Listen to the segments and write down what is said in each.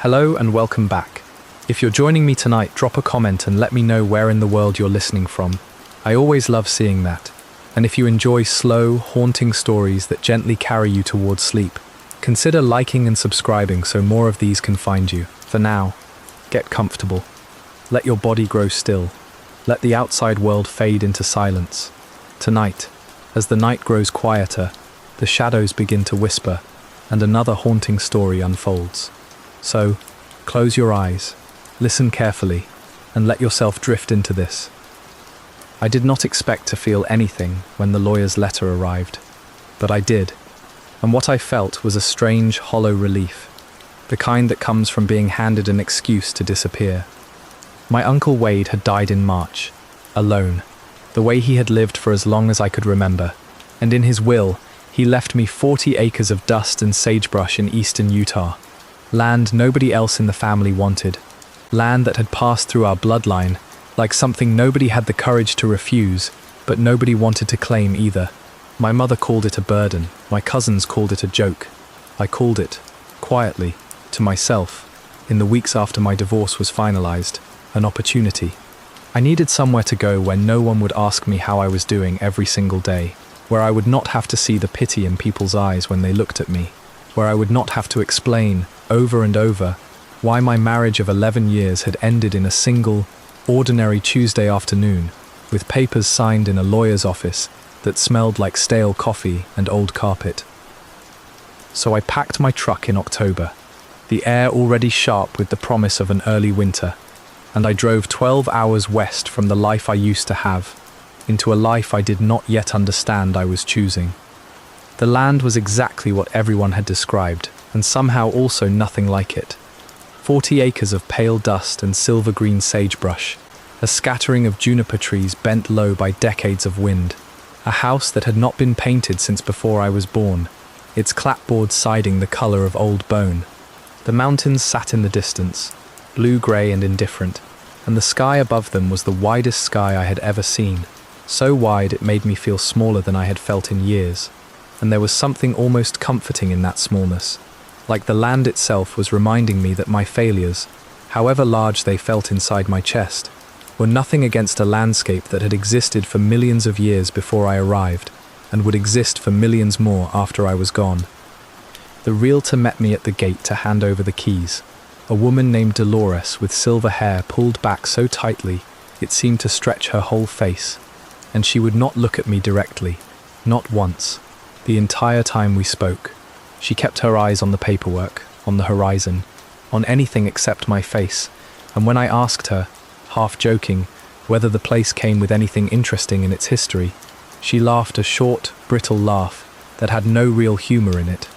Hello and welcome back. If you're joining me tonight, drop a comment and let me know where in the world you're listening from. I always love seeing that. And if you enjoy slow, haunting stories that gently carry you towards sleep, consider liking and subscribing so more of these can find you. For now, get comfortable. Let your body grow still. Let the outside world fade into silence. Tonight, as the night grows quieter, the shadows begin to whisper, and another haunting story unfolds. So, close your eyes, listen carefully, and let yourself drift into this. I did not expect to feel anything when the lawyer's letter arrived, but I did, and what I felt was a strange, hollow relief, the kind that comes from being handed an excuse to disappear. My Uncle Wade had died in March, alone, the way he had lived for as long as I could remember, and in his will, he left me 40 acres of dust and sagebrush in eastern Utah, land nobody else in the family wanted, land that had passed through our bloodline, like something nobody had the courage to refuse, but nobody wanted to claim either. My mother called it a burden, my cousins called it a joke. I called it, quietly, to myself, in the weeks after my divorce was finalized, an opportunity. I needed somewhere to go where no one would ask me how I was doing every single day, where I would not have to see the pity in people's eyes when they looked at me, where I would not have to explain, over and over, why my marriage of 11 years had ended in a single, ordinary Tuesday afternoon, with papers signed in a lawyer's office that smelled like stale coffee and old carpet. So I packed my truck in October, the air already sharp with the promise of an early winter, and I drove 12 hours west from the life I used to have, into a life I did not yet understand I was choosing. The land was exactly what everyone had described, and somehow also nothing like it. 40 acres of pale dust and silver-green sagebrush, a scattering of juniper trees bent low by decades of wind, a house that had not been painted since before I was born, its clapboard siding the color of old bone. The mountains sat in the distance, blue-gray and indifferent, and the sky above them was the widest sky I had ever seen, so wide it made me feel smaller than I had felt in years, and there was something almost comforting in that smallness, like the land itself was reminding me that my failures, however large they felt inside my chest, were nothing against a landscape that had existed for millions of years before I arrived, and would exist for millions more after I was gone. The realtor met me at the gate to hand over the keys, a woman named Dolores with silver hair pulled back so tightly it seemed to stretch her whole face, and she would not look at me directly, not once, the entire time we spoke. She kept her eyes on the paperwork, on the horizon, on anything except my face, and when I asked her, half joking, whether the place came with anything interesting in its history, she laughed a short, brittle laugh that had no real humor in it.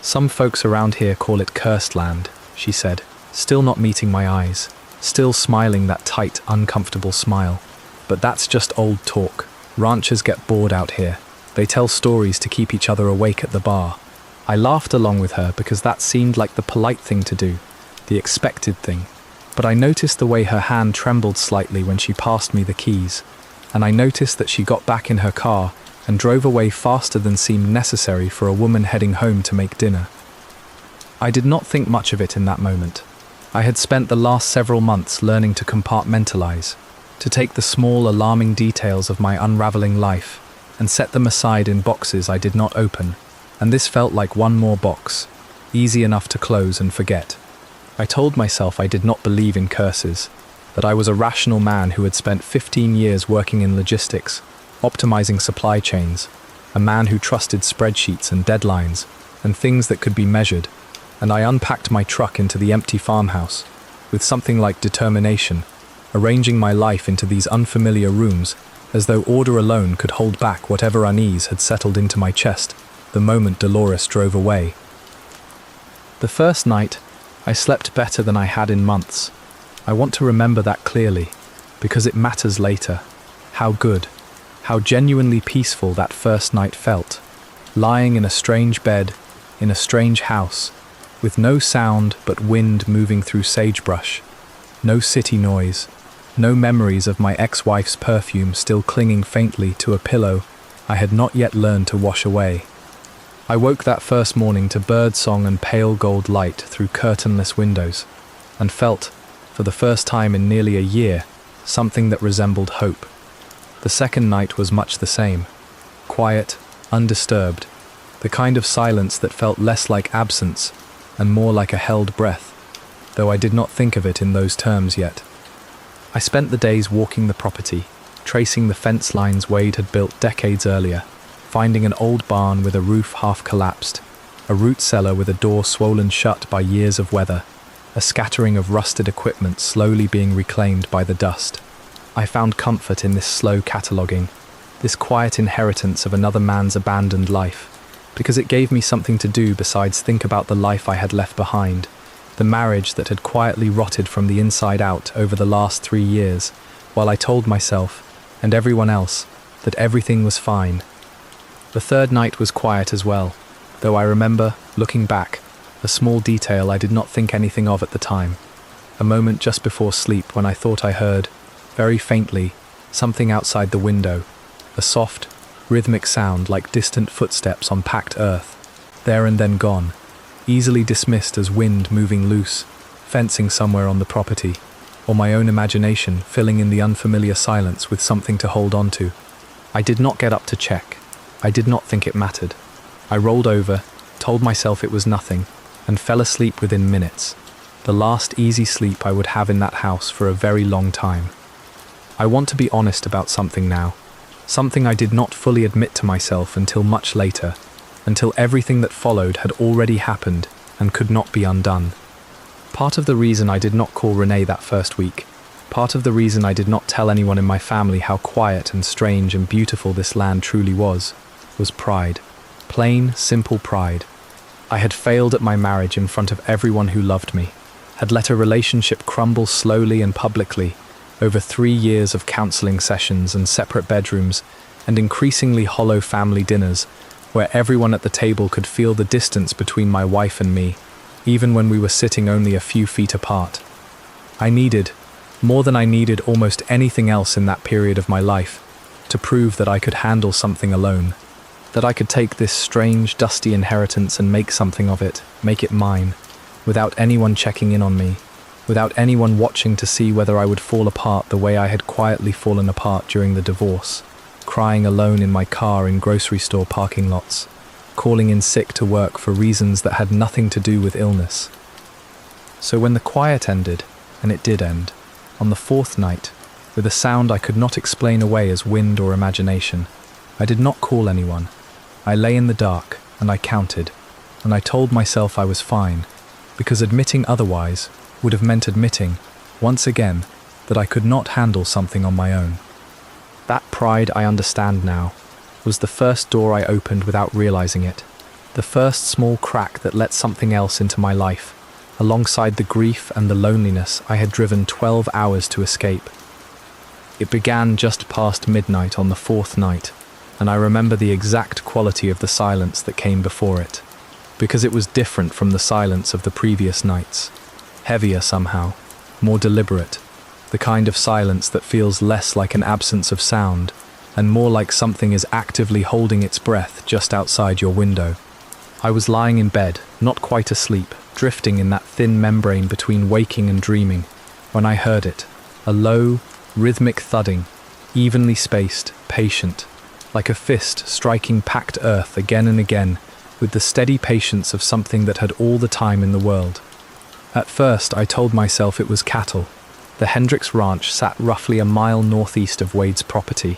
"Some folks around here call it cursed land," she said, still not meeting my eyes, still smiling that tight, uncomfortable smile. "But that's just old talk. Ranchers get bored out here. They tell stories to keep each other awake at the bar." I laughed along with her because that seemed like the polite thing to do, the expected thing. But I noticed the way her hand trembled slightly when she passed me the keys, and I noticed that she got back in her car and drove away faster than seemed necessary for a woman heading home to make dinner. I did not think much of it in that moment. I had spent the last several months learning to compartmentalize, to take the small, alarming details of my unraveling life and set them aside in boxes I did not open, and this felt like one more box, easy enough to close and forget. I told myself I did not believe in curses, that I was a rational man who had spent 15 years working in logistics, optimizing supply chains, a man who trusted spreadsheets and deadlines, and things that could be measured, and I unpacked my truck into the empty farmhouse, with something like determination, arranging my life into these unfamiliar rooms, as though order alone could hold back whatever unease had settled into my chest the moment Dolores drove away. The first night, I slept better than I had in months. I want to remember that clearly, because it matters later. How good, how genuinely peaceful that first night felt, lying in a strange bed, in a strange house, with no sound but wind moving through sagebrush, no city noise, no memories of my ex-wife's perfume still clinging faintly to a pillow I had not yet learned to wash away. I woke that first morning to birdsong and pale gold light through curtainless windows, and felt, for the first time in nearly a year, something that resembled hope. The second night was much the same. Quiet, undisturbed, the kind of silence that felt less like absence and more like a held breath, though I did not think of it in those terms yet. I spent the days walking the property, tracing the fence lines Wade had built decades earlier, finding an old barn with a roof half collapsed, a root cellar with a door swollen shut by years of weather, a scattering of rusted equipment slowly being reclaimed by the dust. I found comfort in this slow cataloguing, this quiet inheritance of another man's abandoned life, because it gave me something to do besides think about the life I had left behind, the marriage that had quietly rotted from the inside out over the last 3 years, while I told myself, and everyone else, that everything was fine. The third night was quiet as well, though I remember, looking back, a small detail I did not think anything of at the time. A moment just before sleep when I thought I heard, very faintly, something outside the window, a soft, rhythmic sound like distant footsteps on packed earth, there and then gone, easily dismissed as wind moving loose, fencing somewhere on the property, or my own imagination filling in the unfamiliar silence with something to hold on to. I did not get up to check. I did not think it mattered. I rolled over, told myself it was nothing, and fell asleep within minutes, the last easy sleep I would have in that house for a very long time. I want to be honest about something now, something I did not fully admit to myself until much later, until everything that followed had already happened and could not be undone. Part of the reason I did not call Renee that first week, part of the reason I did not tell anyone in my family how quiet and strange and beautiful this land truly was pride. Plain, simple pride. I had failed at my marriage in front of everyone who loved me, had let a relationship crumble slowly and publicly over 3 years of counseling sessions and separate bedrooms and increasingly hollow family dinners where everyone at the table could feel the distance between my wife and me, even when we were sitting only a few feet apart. I needed, more than I needed almost anything else in that period of my life, to prove that I could handle something alone, that I could take this strange, dusty inheritance and make something of it, make it mine, without anyone checking in on me, without anyone watching to see whether I would fall apart the way I had quietly fallen apart during the divorce, crying alone in my car in grocery store parking lots, calling in sick to work for reasons that had nothing to do with illness. So when the quiet ended, and it did end, on the 4th night, with a sound I could not explain away as wind or imagination, I did not call anyone. I lay in the dark, and I counted, and I told myself I was fine, because admitting otherwise would have meant admitting, once again, that I could not handle something on my own. That pride, I understand now, was the first door I opened without realizing it, the first small crack that let something else into my life, alongside the grief and the loneliness I had driven 12 hours to escape. It began just past midnight on the 4th night, and I remember the exact quality of the silence that came before it, because it was different from the silence of the previous nights, heavier somehow, more deliberate, the kind of silence that feels less like an absence of sound and more like something is actively holding its breath just outside your window. I was lying in bed, not quite asleep, drifting in that thin membrane between waking and dreaming, when I heard it, a low, rhythmic thudding, evenly spaced, patient, like a fist striking packed earth again and again, with the steady patience of something that had all the time in the world. At first, I told myself it was cattle. The Hendricks Ranch sat roughly a mile northeast of Wade's property,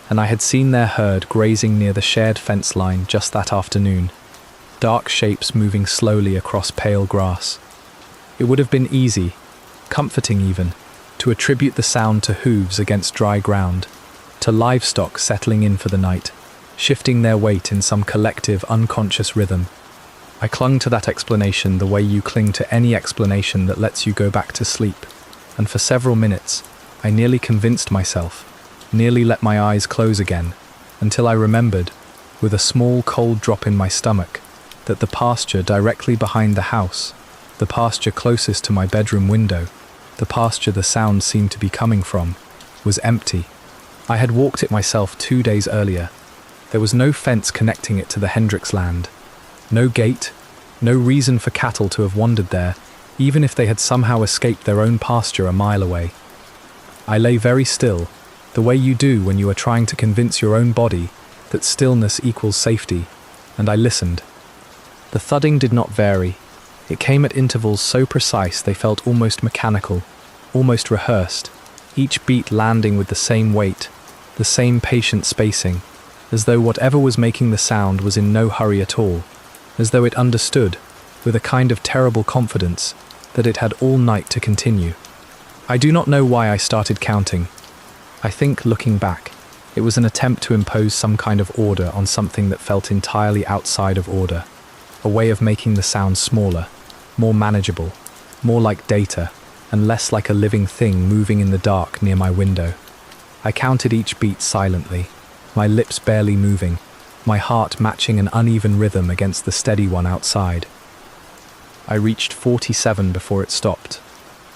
and I had seen their herd grazing near the shared fence line just that afternoon, dark shapes moving slowly across pale grass. It would have been easy, comforting even, to attribute the sound to hooves against dry ground, to livestock settling in for the night, shifting their weight in some collective unconscious rhythm. I clung to that explanation the way you cling to any explanation that lets you go back to sleep, and for several minutes, I nearly convinced myself, nearly let my eyes close again, until I remembered, with a small cold drop in my stomach, that the pasture directly behind the house, the pasture closest to my bedroom window, the pasture the sound seemed to be coming from, was empty. I had walked it myself 2 days earlier. There was no fence connecting it to the Hendricks land, No gate, no reason for cattle to have wandered there, even if they had somehow escaped their own pasture a mile away. I lay very still, the way you do when you are trying to convince your own body that stillness equals safety, and I listened. The thudding did not vary. It came at intervals so precise they felt almost mechanical, almost rehearsed, each beat landing with the same weight, the same patient spacing, as though whatever was making the sound was in no hurry at all, as though it understood, with a kind of terrible confidence, that it had all night to continue. I do not know why I started counting. I think, looking back, it was an attempt to impose some kind of order on something that felt entirely outside of order, a way of making the sound smaller, more manageable, more like data, and less like a living thing moving in the dark near my window. I counted each beat silently, my lips barely moving, my heart matching an uneven rhythm against the steady one outside. I reached 47 before it stopped.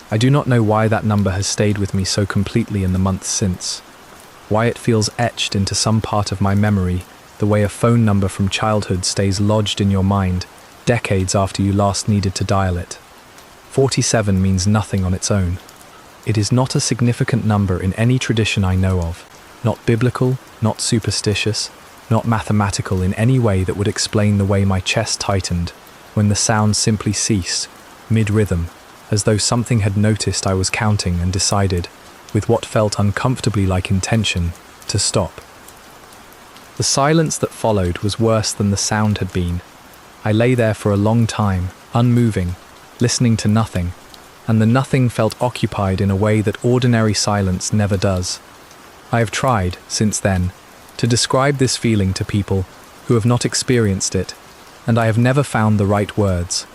I do not know why that number has stayed with me so completely in the months since, why it feels etched into some part of my memory, the way a phone number from childhood stays lodged in your mind decades after you last needed to dial it. 47 means nothing on its own. It is not a significant number in any tradition I know of, not biblical, not superstitious, not mathematical in any way that would explain the way my chest tightened when the sound simply ceased, mid-rhythm, as though something had noticed I was counting and decided, with what felt uncomfortably like intention, to stop. The silence that followed was worse than the sound had been. I lay there for a long time, unmoving, listening to nothing, and the nothing felt occupied in a way that ordinary silence never does. I have tried, since then, to describe this feeling to people who have not experienced it, and I have never found the right words.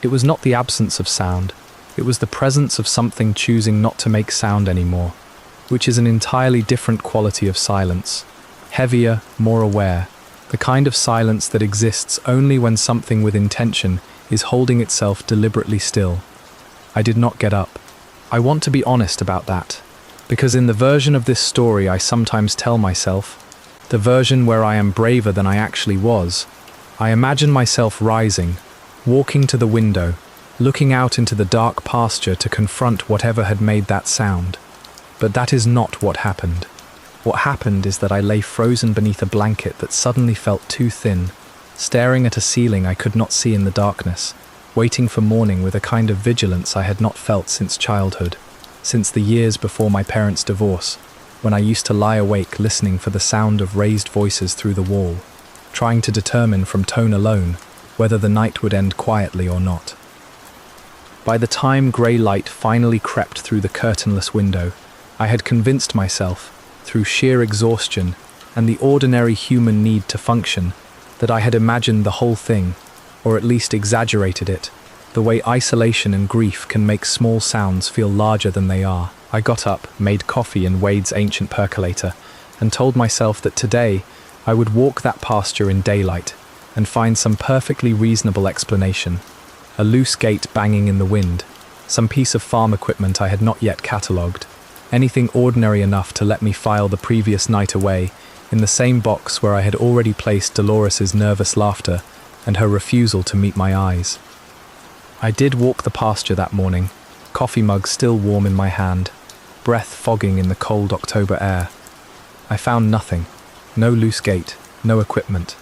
It was not the absence of sound, it was the presence of something choosing not to make sound anymore, which is an entirely different quality of silence, heavier, more aware, the kind of silence that exists only when something with intention is holding itself deliberately still. I did not get up. I want to be honest about that, because in the version of this story I sometimes tell myself, the version where I am braver than I actually was, I imagine myself rising, walking to the window, looking out into the dark pasture to confront whatever had made that sound. But that is not what happened. What happened is that I lay frozen beneath a blanket that suddenly felt too thin, staring at a ceiling I could not see in the darkness, waiting for morning with a kind of vigilance I had not felt since childhood, since the years before my parents' divorce, when I used to lie awake listening for the sound of raised voices through the wall, trying to determine from tone alone whether the night would end quietly or not. By the time grey light finally crept through the curtainless window, I had convinced myself, through sheer exhaustion and the ordinary human need to function, that I had imagined the whole thing, or at least exaggerated it, the way isolation and grief can make small sounds feel larger than they are. I got up, made coffee in Wade's ancient percolator, and told myself that today I would walk that pasture in daylight and find some perfectly reasonable explanation. A loose gate banging in the wind, some piece of farm equipment I had not yet catalogued, anything ordinary enough to let me file the previous night away in the same box where I had already placed Dolores's nervous laughter and her refusal to meet my eyes. I did walk the pasture that morning, coffee mug still warm in my hand, breath fogging in the cold October air. I found nothing, no loose gate, no equipment.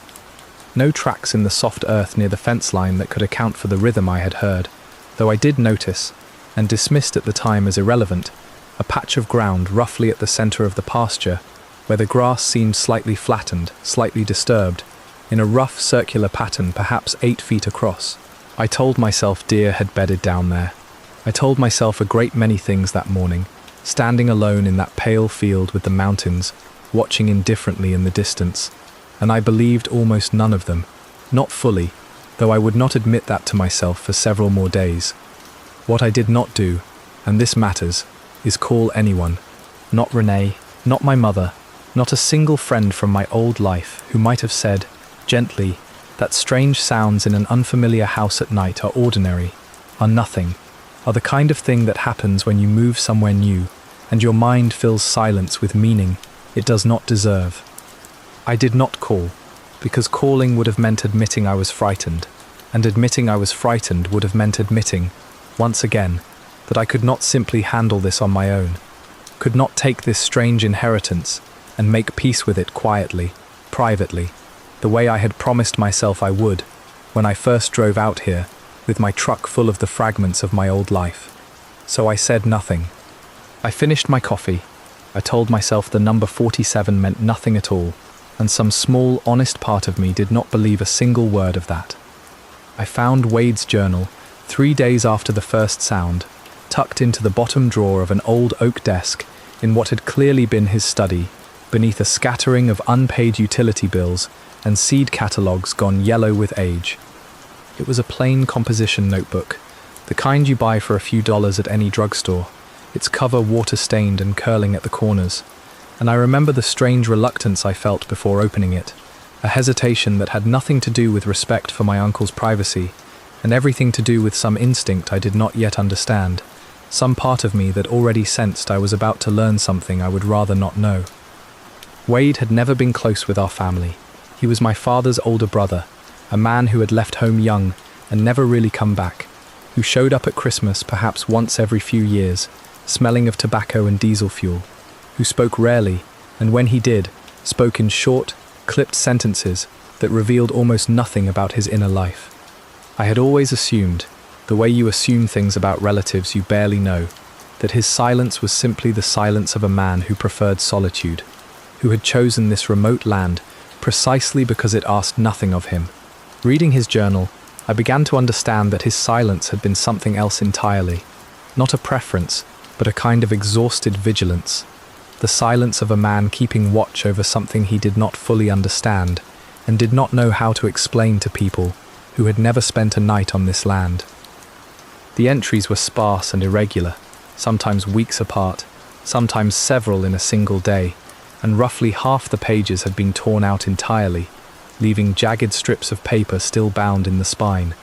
No tracks in the soft earth near the fence line that could account for the rhythm I had heard, though I did notice, and dismissed at the time as irrelevant, a patch of ground roughly at the centre of the pasture, where the grass seemed slightly flattened, slightly disturbed, in a rough circular pattern perhaps 8 feet across. I told myself deer had bedded down there. I told myself a great many things that morning, standing alone in that pale field with the mountains, watching indifferently in the distance, and I believed almost none of them, not fully, though I would not admit that to myself for several more days. What I did not do, and this matters, is call anyone, not Renee, not my mother, not a single friend from my old life who might have said, gently, that strange sounds in an unfamiliar house at night are ordinary, are nothing, are the kind of thing that happens when you move somewhere new, and your mind fills silence with meaning it does not deserve. I did not call. because calling would have meant admitting I was frightened, and admitting I was frightened would have meant admitting, once again, that I could not simply handle this on my own, could not take this strange inheritance and make peace with it quietly, privately, the way I had promised myself I would when I first drove out here with my truck full of the fragments of my old life. So I said nothing. I finished my coffee. I told myself the number 47 meant nothing at all, and some small, honest part of me did not believe a single word of that. I found Wade's journal 3 days after the first sound, tucked into the bottom drawer of an old oak desk in what had clearly been his study, beneath a scattering of unpaid utility bills and seed catalogues gone yellow with age. It was a plain composition notebook, the kind you buy for a few dollars at any drugstore, its cover water-stained and curling at the corners, and I remember the strange reluctance I felt before opening it, a hesitation that had nothing to do with respect for my uncle's privacy, and everything to do with some instinct I did not yet understand, some part of me that already sensed I was about to learn something I would rather not know. Wade had never been close with our family. He was my father's older brother, a man who had left home young and never really come back, who showed up at Christmas perhaps once every few years, smelling of tobacco and diesel fuel, who spoke rarely, and when he did, spoke in short, clipped sentences that revealed almost nothing about his inner life. I had always assumed, the way you assume things about relatives you barely know, that his silence was simply the silence of a man who preferred solitude, who had chosen this remote land precisely because it asked nothing of him. Reading his journal, I began to understand that his silence had been something else entirely, not a preference, but a kind of exhausted vigilance, the silence of a man keeping watch over something he did not fully understand and did not know how to explain to people who had never spent a night on this land. The entries were sparse and irregular, sometimes weeks apart, sometimes several in a single day, and roughly half the pages had been torn out entirely, leaving jagged strips of paper still bound in the spine,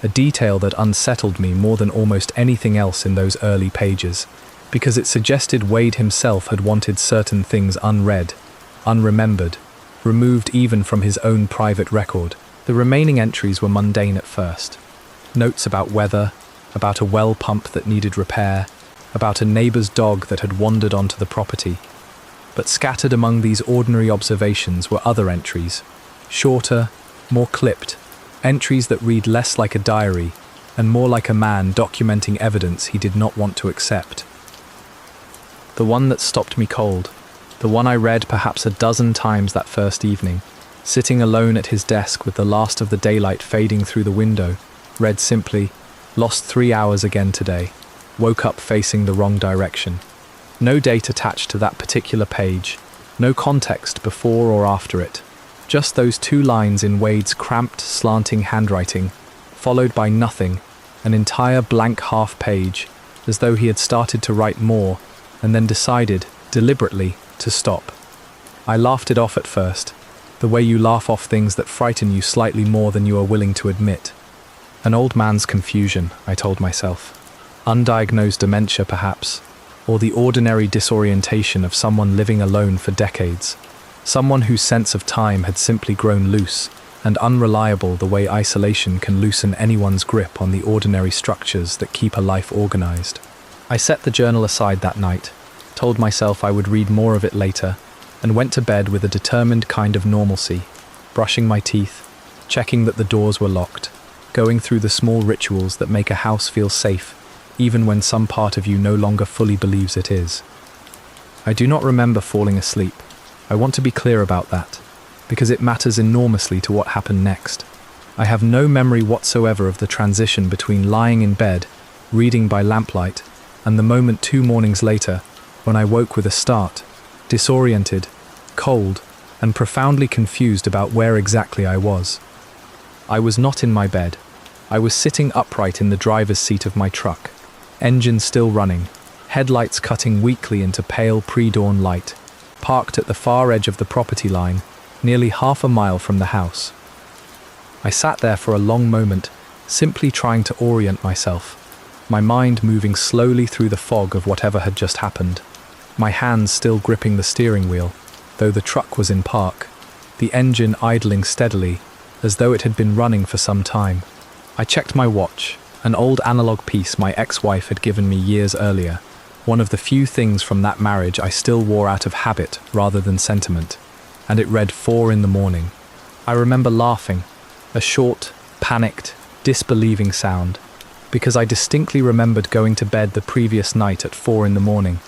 a detail that unsettled me more than almost anything else in those early pages, because it suggested Wade himself had wanted certain things unread, unremembered, removed even from his own private record. The remaining entries were mundane at first. Notes about weather, about a well pump that needed repair, about a neighbour's dog that had wandered onto the property. But scattered among these ordinary observations were other entries, shorter, more clipped, entries that read less like a diary and more like a man documenting evidence he did not want to accept. The one that stopped me cold, the one I read perhaps a dozen times that first evening, sitting alone at his desk with the last of the daylight fading through the window, read simply, "Lost 3 hours again today. Woke up facing the wrong direction." No date attached to that particular page, no context before or after it. Just those 2 lines in Wade's cramped, slanting handwriting, followed by nothing, an entire blank half page, as though he had started to write more, and then decided, deliberately, to stop. I laughed it off at first, the way you laugh off things that frighten you slightly more than you are willing to admit. An old man's confusion, I told myself. Undiagnosed dementia, perhaps, or the ordinary disorientation of someone living alone for decades. Someone whose sense of time had simply grown loose and unreliable the way isolation can loosen anyone's grip on the ordinary structures that keep a life organized. I set the journal aside that night, told myself I would read more of it later, and went to bed with a determined kind of normalcy, brushing my teeth, checking that the doors were locked, going through the small rituals that make a house feel safe, even when some part of you no longer fully believes it is. I do not remember falling asleep. I want to be clear about that, because it matters enormously to what happened next. I have no memory whatsoever of the transition between lying in bed, reading by lamplight, and the moment 2 mornings later, when I woke with a start, disoriented, cold, and profoundly confused about where exactly I was. I was not in my bed. I was sitting upright in the driver's seat of my truck, engine still running, headlights cutting weakly into pale pre-dawn light, parked at the far edge of the property line, nearly half a mile from the house. I sat there for a long moment, simply trying to orient myself, my mind moving slowly through the fog of whatever had just happened, my hands still gripping the steering wheel, though the truck was in park. the engine idling steadily, as though it had been running for some time. I checked my watch, an old analog piece my ex-wife had given me years earlier, one of the few things from that marriage I still wore out of habit rather than sentiment, and it read 4 in the morning. I remember laughing, a short, panicked, disbelieving sound, because I distinctly remembered going to bed the previous night at 4 in the morning,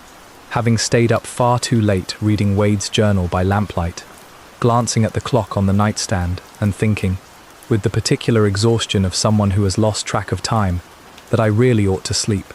having stayed up far too late reading Wade's journal by lamplight, glancing at the clock on the nightstand and thinking, with the particular exhaustion of someone who has lost track of time, that I really ought to sleep.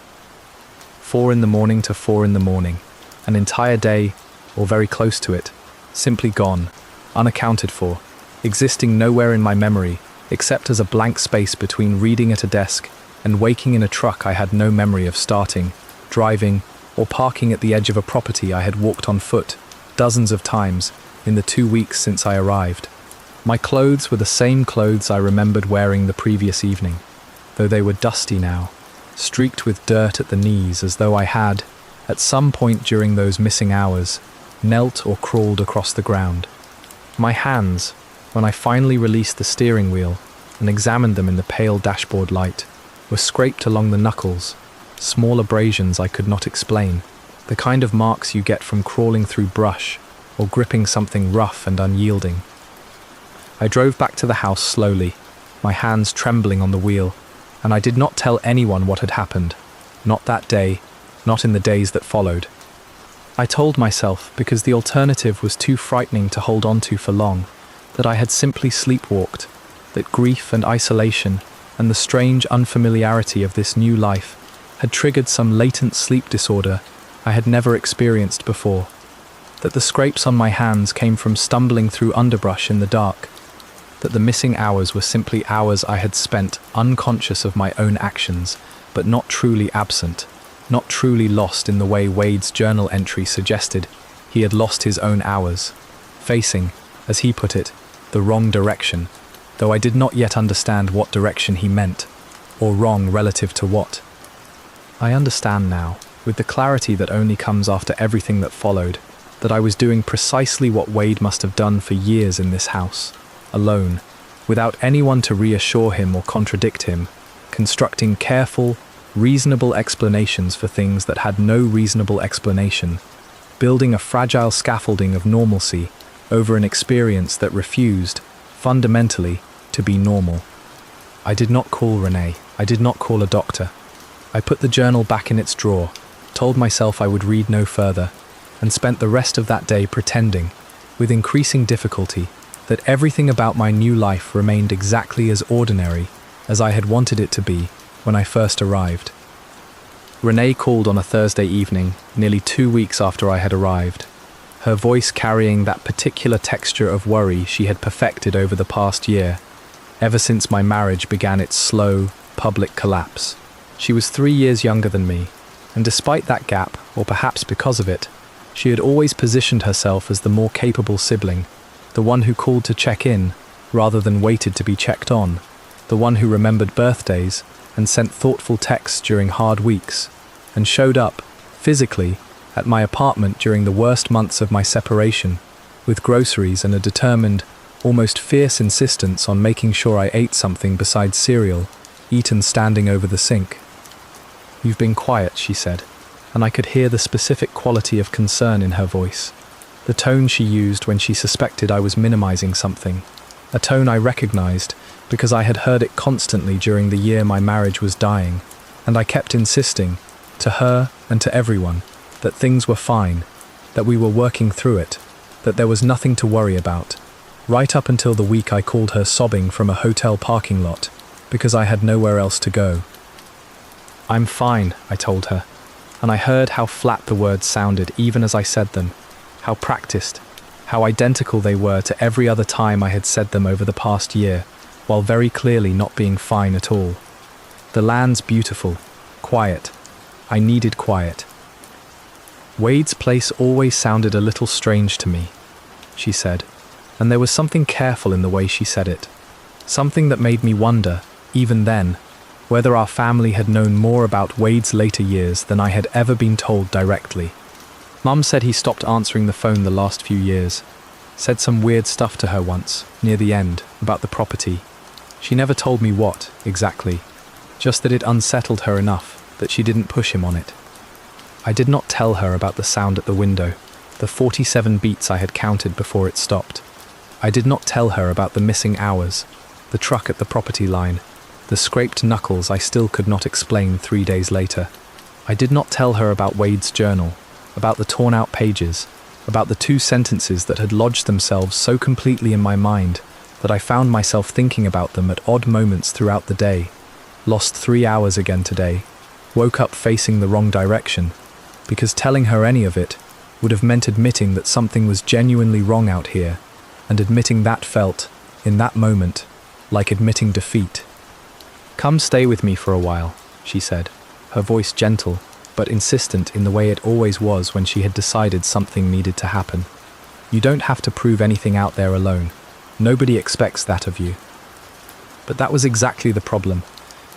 4 in the morning to 4 in the morning, an entire day, or very close to it, simply gone, unaccounted for, existing nowhere in my memory except as a blank space between reading at a desk and waking in a truck I had no memory of starting, driving, or parking at the edge of a property I had walked on foot dozens of times in the 2 weeks since I arrived. My clothes were the same clothes I remembered wearing the previous evening, though they were dusty now, streaked with dirt at the knees, as though I had, at some point during those missing hours, knelt or crawled across the ground. My hands, when I finally released the steering wheel and examined them in the pale dashboard light, were scraped along the knuckles, small abrasions I could not explain, the kind of marks you get from crawling through brush or gripping something rough and unyielding. I drove back to the house slowly, my hands trembling on the wheel, and I did not tell anyone what had happened, not that day, not in the days that followed. I told myself, because the alternative was too frightening to hold on to for long, that I had simply sleepwalked, that grief and isolation and the strange unfamiliarity of this new life had triggered some latent sleep disorder I had never experienced before, that the scrapes on my hands came from stumbling through underbrush in the dark, that the missing hours were simply hours I had spent unconscious of my own actions, but not truly absent, not truly lost in the way Wade's journal entry suggested he had lost his own hours, facing, as he put it, the wrong direction, though I did not yet understand what direction he meant, or wrong relative to what. I understand now, with the clarity that only comes after everything that followed, that I was doing precisely what Wade must have done for years in this house, alone, without anyone to reassure him or contradict him, constructing careful, reasonable explanations for things that had no reasonable explanation, building a fragile scaffolding of normalcy over an experience that refused, fundamentally, to be normal. I did not call Renee. I did not call a doctor. I put the journal back in its drawer, told myself I would read no further, and spent the rest of that day pretending, with increasing difficulty, that everything about my new life remained exactly as ordinary as I had wanted it to be when I first arrived. Renee called on a Thursday evening, nearly 2 weeks after I had arrived, her voice carrying that particular texture of worry she had perfected over the past year, ever since my marriage began its slow, public collapse. She was 3 years younger than me, and despite that gap, or perhaps because of it, she had always positioned herself as the more capable sibling, the one who called to check in, rather than waited to be checked on, the one who remembered birthdays and sent thoughtful texts during hard weeks, and showed up, physically, at my apartment during the worst months of my separation, with groceries and a determined, almost fierce insistence on making sure I ate something besides cereal, eaten standing over the sink. "You've been quiet," she said, and I could hear the specific quality of concern in her voice, the tone she used when she suspected I was minimizing something, a tone I recognized because I had heard it constantly during the year my marriage was dying, and I kept insisting, to her and to everyone, that things were fine, that we were working through it, that there was nothing to worry about, right up until the week I called her sobbing from a hotel parking lot, because I had nowhere else to go. "I'm fine," I told her, and I heard how flat the words sounded even as I said them, how practiced, how identical they were to every other time I had said them over the past year, while very clearly not being fine at all. "The land's beautiful, quiet. I needed quiet." "Wade's place always sounded a little strange to me," she said, and there was something careful in the way she said it, something that made me wonder, even then, whether our family had known more about Wade's later years than I had ever been told directly. Mum said he stopped answering the phone the last few years, Said some weird stuff to her once, near the end, about the property. She never told me what, exactly, just that it unsettled her enough that she didn't push him on it. I did not tell her about the sound at the window, the 47 beats I had counted before it stopped. I did not tell her about the missing hours, the truck at the property line, the scraped knuckles I still could not explain 3 days later. I did not tell her about Wade's journal, about the torn-out pages, about the 2 sentences that had lodged themselves so completely in my mind that I found myself thinking about them at odd moments throughout the day. Lost 3 hours again today. Woke up facing the wrong direction, because telling her any of it would have meant admitting that something was genuinely wrong out here, and admitting that felt, in that moment, like admitting defeat. "Come stay with me for a while," she said, her voice gentle, but insistent in the way it always was when she had decided something needed to happen. "You don't have to prove anything out there alone. Nobody expects that of you." But that was exactly the problem,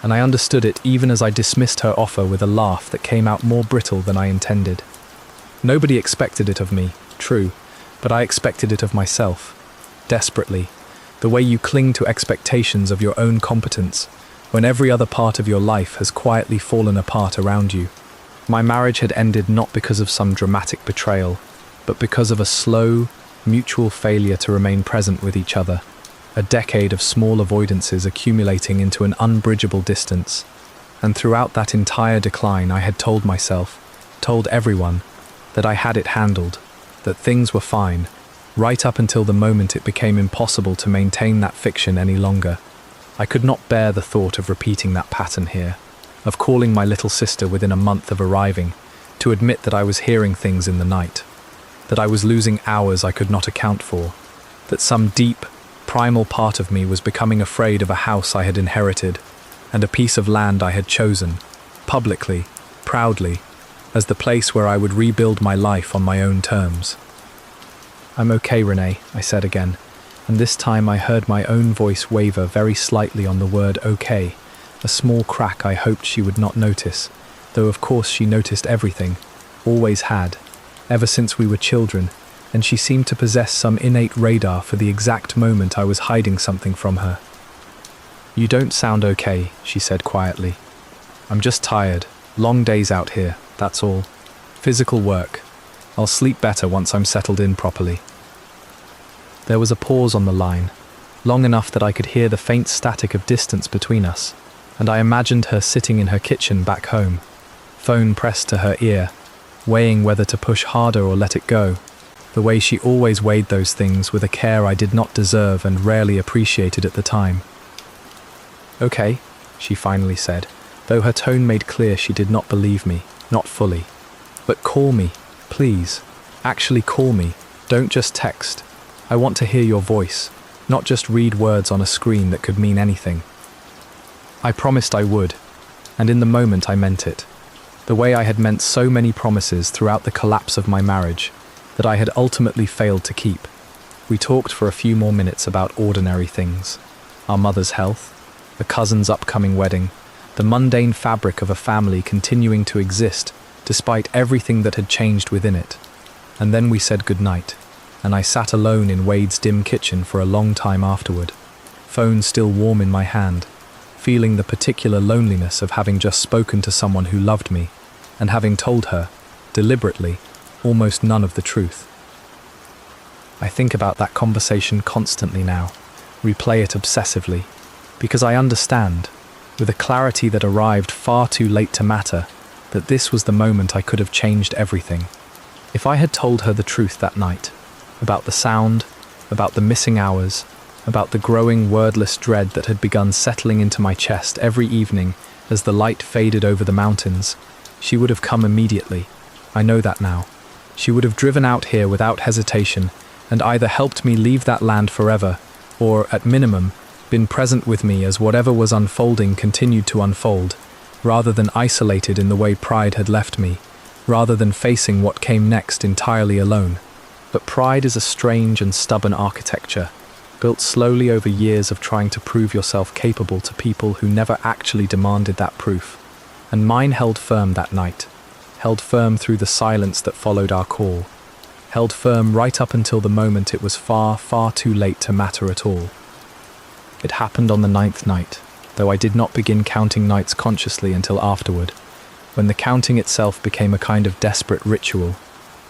and I understood it even as I dismissed her offer with a laugh that came out more brittle than I intended. Nobody expected it of me, true, but I expected it of myself. Desperately, the way you cling to expectations of your own competence, when every other part of your life has quietly fallen apart around you. My marriage had ended not because of some dramatic betrayal, but because of a slow, mutual failure to remain present with each other. A decade of small avoidances accumulating into an unbridgeable distance. And throughout that entire decline I had told myself, told everyone, that I had it handled, that things were fine, right up until the moment it became impossible to maintain that fiction any longer. I could not bear the thought of repeating that pattern here, of calling my little sister within a month of arriving, to admit that I was hearing things in the night, that I was losing hours I could not account for, that some deep, primal part of me was becoming afraid of a house I had inherited, and a piece of land I had chosen, publicly, proudly, as the place where I would rebuild my life on my own terms. "I'm okay, Renee," I said again, and this time I heard my own voice waver very slightly on the word okay, a small crack I hoped she would not notice, though of course she noticed everything, always had, ever since we were children, and she seemed to possess some innate radar for the exact moment I was hiding something from her. "You don't sound okay," she said quietly. "I'm just tired. Long days out here, that's all. Physical work. I'll sleep better once I'm settled in properly." There was a pause on the line, long enough that I could hear the faint static of distance between us, and I imagined her sitting in her kitchen back home, phone pressed to her ear, weighing whether to push harder or let it go, the way she always weighed those things with a care I did not deserve and rarely appreciated at the time. "Okay," she finally said, though her tone made clear she did not believe me, not fully. "But call me, please. Actually call me. Don't just text. I want to hear your voice, not just read words on a screen that could mean anything." I promised I would, and in the moment I meant it. The way I had meant so many promises throughout the collapse of my marriage, that I had ultimately failed to keep. We talked for a few more minutes about ordinary things. Our mother's health, a cousin's upcoming wedding, the mundane fabric of a family continuing to exist despite everything that had changed within it. And then we said goodnight, and I sat alone in Wade's dim kitchen for a long time afterward, phone still warm in my hand, feeling the particular loneliness of having just spoken to someone who loved me, and having told her, deliberately, almost none of the truth. I think about that conversation constantly now, replay it obsessively, because I understand, with a clarity that arrived far too late to matter, that this was the moment I could have changed everything. If I had told her the truth that night, about the sound, about the missing hours, about the growing wordless dread that had begun settling into my chest every evening as the light faded over the mountains, she would have come immediately. I know that now. She would have driven out here without hesitation and either helped me leave that land forever, or, at minimum, been present with me as whatever was unfolding continued to unfold, rather than isolated in the way pride had left me, rather than facing what came next entirely alone. But pride is a strange and stubborn architecture, built slowly over years of trying to prove yourself capable to people who never actually demanded that proof. And mine held firm that night, held firm through the silence that followed our call, held firm right up until the moment it was far, far too late to matter at all. It happened on the 9th night, though I did not begin counting nights consciously until afterward, when the counting itself became a kind of desperate ritual,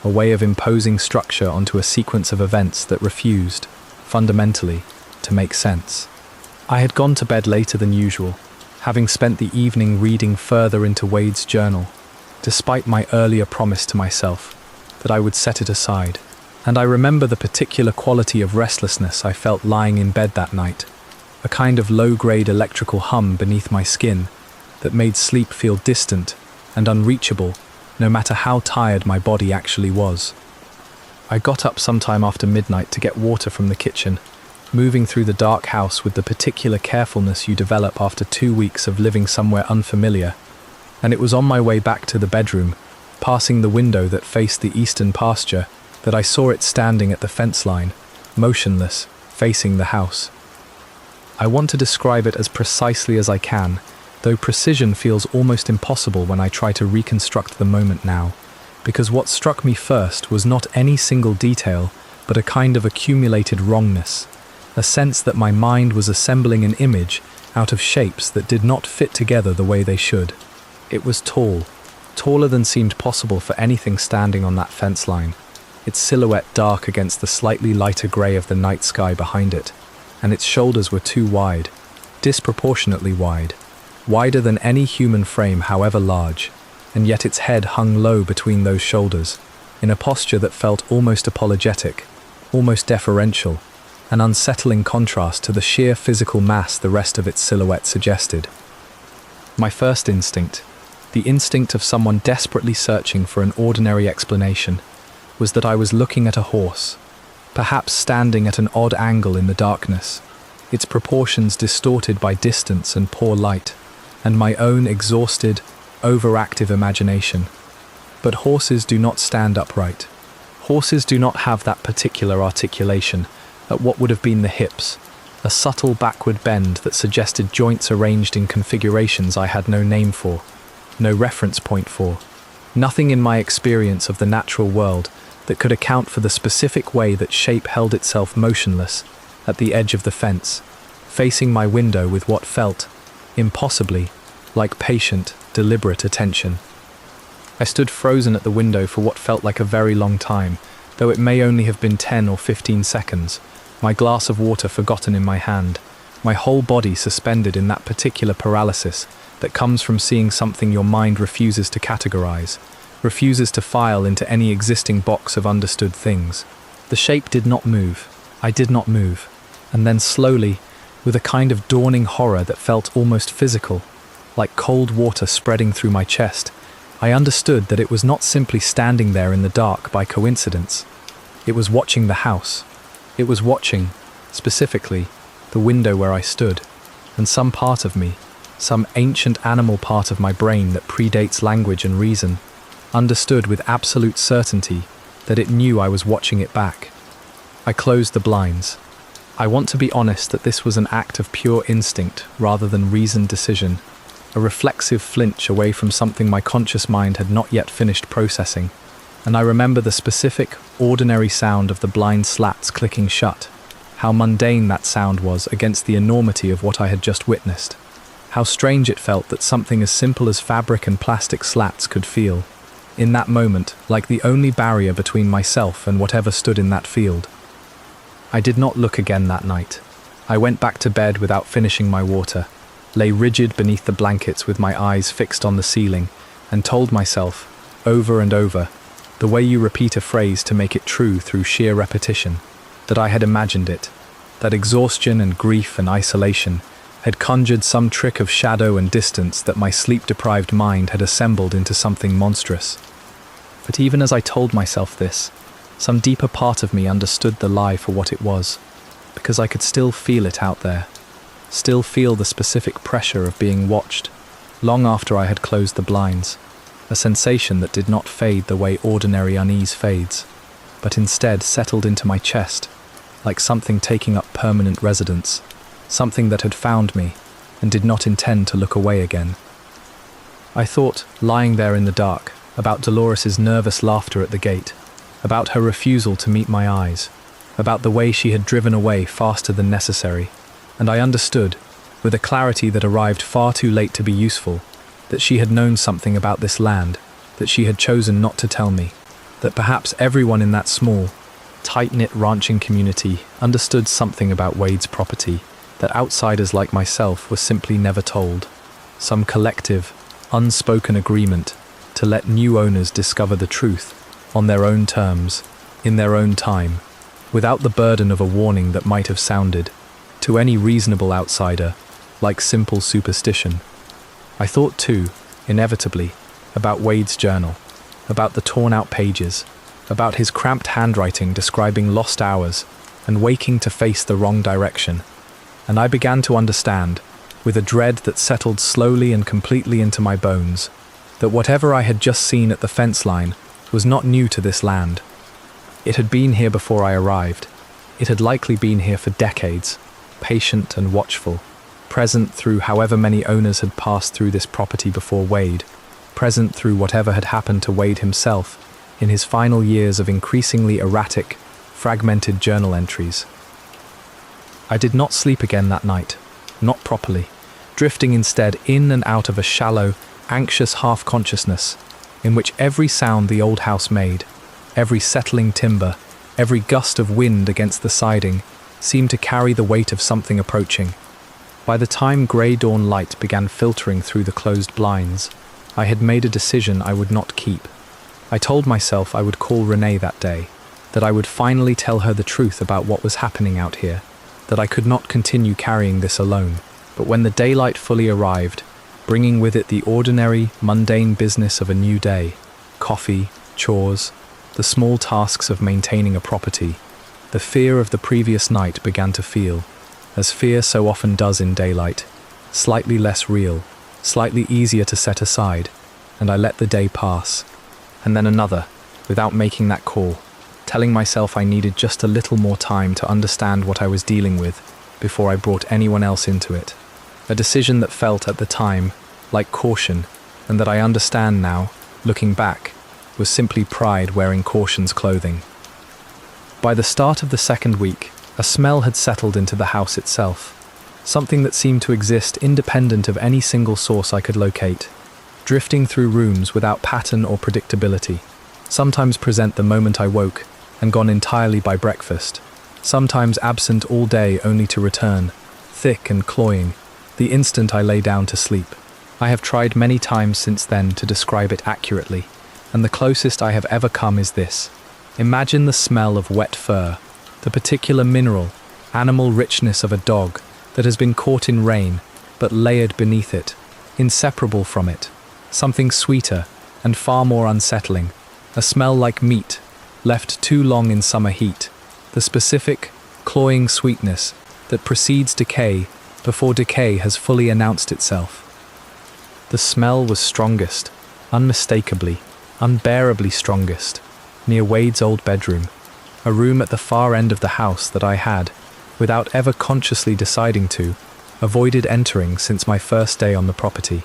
a way of imposing structure onto a sequence of events that refused, fundamentally, to make sense. I had gone to bed later than usual, having spent the evening reading further into Wade's journal, despite my earlier promise to myself that I would set it aside. And I remember the particular quality of restlessness I felt lying in bed that night, a kind of low-grade electrical hum beneath my skin that made sleep feel distant and unreachable, no matter how tired my body actually was. I got up sometime after midnight to get water from the kitchen, moving through the dark house with the particular carefulness you develop after 2 weeks of living somewhere unfamiliar, and it was on my way back to the bedroom, passing the window that faced the eastern pasture, that I saw it standing at the fence line, motionless, facing the house. I want to describe it as precisely as I can, though precision feels almost impossible when I try to reconstruct the moment now, because what struck me first was not any single detail, but a kind of accumulated wrongness, a sense that my mind was assembling an image out of shapes that did not fit together the way they should. It was tall, taller than seemed possible for anything standing on that fence line, its silhouette dark against the slightly lighter grey of the night sky behind it, and its shoulders were too wide, disproportionately wide, wider than any human frame however large, and yet its head hung low between those shoulders, in a posture that felt almost apologetic, almost deferential, an unsettling contrast to the sheer physical mass the rest of its silhouette suggested. My first instinct, the instinct of someone desperately searching for an ordinary explanation, was that I was looking at a horse, perhaps standing at an odd angle in the darkness, its proportions distorted by distance and poor light, and my own exhausted, overactive imagination. But horses do not stand upright. Horses do not have that particular articulation at what would have been the hips, a subtle backward bend that suggested joints arranged in configurations I had no name for, no reference point for, nothing in my experience of the natural world that could account for the specific way that shape held itself motionless at the edge of the fence, facing my window with what felt, impossibly, like patient, deliberate attention. I stood frozen at the window for what felt like a very long time, though it may only have been 10 or 15 seconds, my glass of water forgotten in my hand, my whole body suspended in that particular paralysis that comes from seeing something your mind refuses to categorize, refuses to file into any existing box of understood things. The shape did not move. I did not move. And then slowly, with a kind of dawning horror that felt almost physical, like cold water spreading through my chest, I understood that it was not simply standing there in the dark by coincidence. It was watching the house. It was watching, specifically, the window where I stood, and some part of me, some ancient animal part of my brain that predates language and reason, understood with absolute certainty that it knew I was watching it back. I closed the blinds. I want to be honest that this was an act of pure instinct rather than reasoned decision, a reflexive flinch away from something my conscious mind had not yet finished processing, and I remember the specific, ordinary sound of the blind slats clicking shut, how mundane that sound was against the enormity of what I had just witnessed, how strange it felt that something as simple as fabric and plastic slats could feel, in that moment, like the only barrier between myself and whatever stood in that field. I did not look again that night. I went back to bed without finishing my water, lay rigid beneath the blankets with my eyes fixed on the ceiling, and told myself, over and over, the way you repeat a phrase to make it true through sheer repetition, that I had imagined it, that exhaustion and grief and isolation had conjured some trick of shadow and distance that my sleep-deprived mind had assembled into something monstrous. But even as I told myself this, some deeper part of me understood the lie for what it was, because I could still feel it out there, still feel the specific pressure of being watched, long after I had closed the blinds, a sensation that did not fade the way ordinary unease fades, but instead settled into my chest, like something taking up permanent residence, something that had found me and did not intend to look away again. I thought, lying there in the dark, about Dolores's nervous laughter at the gate, about her refusal to meet my eyes, about the way she had driven away faster than necessary, and I understood, with a clarity that arrived far too late to be useful, that she had known something about this land that she had chosen not to tell me, that perhaps everyone in that small, tight-knit ranching community understood something about Wade's property that outsiders like myself were simply never told, some collective, unspoken agreement to let new owners discover the truth on their own terms, in their own time, without the burden of a warning that might have sounded, to any reasonable outsider, like simple superstition. I thought too, inevitably, about Wade's journal, about the torn-out pages, about his cramped handwriting describing lost hours and waking to face the wrong direction, and I began to understand, with a dread that settled slowly and completely into my bones, that whatever I had just seen at the fence line was not new to this land. It had been here before I arrived. It had likely been here for decades, patient and watchful, present through however many owners had passed through this property before Wade, present through whatever had happened to Wade himself in his final years of increasingly erratic, fragmented journal entries. I did not sleep again that night, not properly, drifting instead in and out of a shallow, anxious half-consciousness in which every sound the old house made, every settling timber, every gust of wind against the siding, seemed to carry the weight of something approaching. By the time grey dawn light began filtering through the closed blinds, I had made a decision I would not keep. I told myself I would call Renee that day, that I would finally tell her the truth about what was happening out here, that I could not continue carrying this alone. But when the daylight fully arrived, bringing with it the ordinary, mundane business of a new day, coffee, chores, the small tasks of maintaining a property, the fear of the previous night began to feel, as fear so often does in daylight, slightly less real, slightly easier to set aside, and I let the day pass. And then another, without making that call, telling myself I needed just a little more time to understand what I was dealing with before I brought anyone else into it. A decision that felt at the time like caution, and that I understand now, looking back, was simply pride wearing caution's clothing. By the start of the second week, a smell had settled into the house itself, something that seemed to exist independent of any single source I could locate, drifting through rooms without pattern or predictability, sometimes present the moment I woke and gone entirely by breakfast, sometimes absent all day only to return, thick and cloying, the instant I lay down to sleep. I have tried many times since then to describe it accurately, and the closest I have ever come is this. Imagine the smell of wet fur, the particular mineral, animal richness of a dog that has been caught in rain, but layered beneath it, inseparable from it, something sweeter and far more unsettling, a smell like meat, left too long in summer heat, the specific, cloying sweetness that precedes decay before decay has fully announced itself. The smell was strongest, unmistakably, unbearably strongest, near Wade's old bedroom, a room at the far end of the house that I had, without ever consciously deciding to, avoided entering since my first day on the property.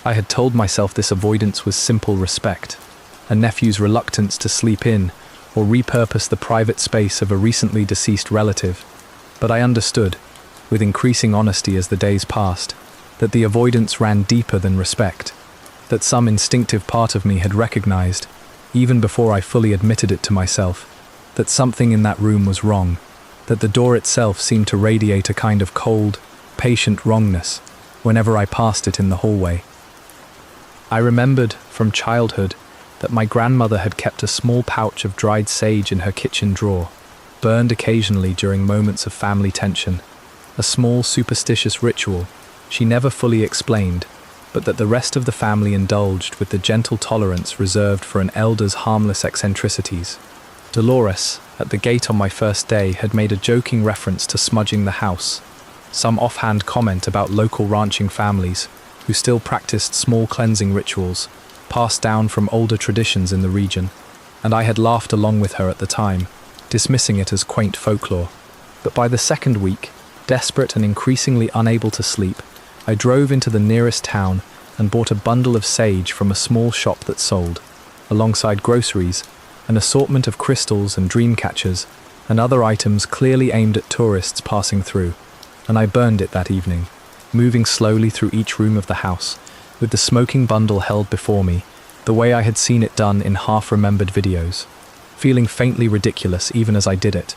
I had told myself this avoidance was simple respect, a nephew's reluctance to sleep in or repurpose the private space of a recently deceased relative, but I understood, with increasing honesty as the days passed, that the avoidance ran deeper than respect, that some instinctive part of me had recognized, even before I fully admitted it to myself, that something in that room was wrong, that the door itself seemed to radiate a kind of cold, patient wrongness whenever I passed it in the hallway. I remembered, from childhood, that my grandmother had kept a small pouch of dried sage in her kitchen drawer, burned occasionally during moments of family tension, a small superstitious ritual she never fully explained, but that the rest of the family indulged with the gentle tolerance reserved for an elder's harmless eccentricities. Dolores, at the gate on my first day, had made a joking reference to smudging the house, some offhand comment about local ranching families who still practiced small cleansing rituals, passed down from older traditions in the region, and I had laughed along with her at the time, dismissing it as quaint folklore. But by the second week, desperate and increasingly unable to sleep, I drove into the nearest town and bought a bundle of sage from a small shop that sold, alongside groceries, an assortment of crystals and dream catchers, and other items clearly aimed at tourists passing through, and I burned it that evening, moving slowly through each room of the house, with the smoking bundle held before me, the way I had seen it done in half-remembered videos, feeling faintly ridiculous even as I did it.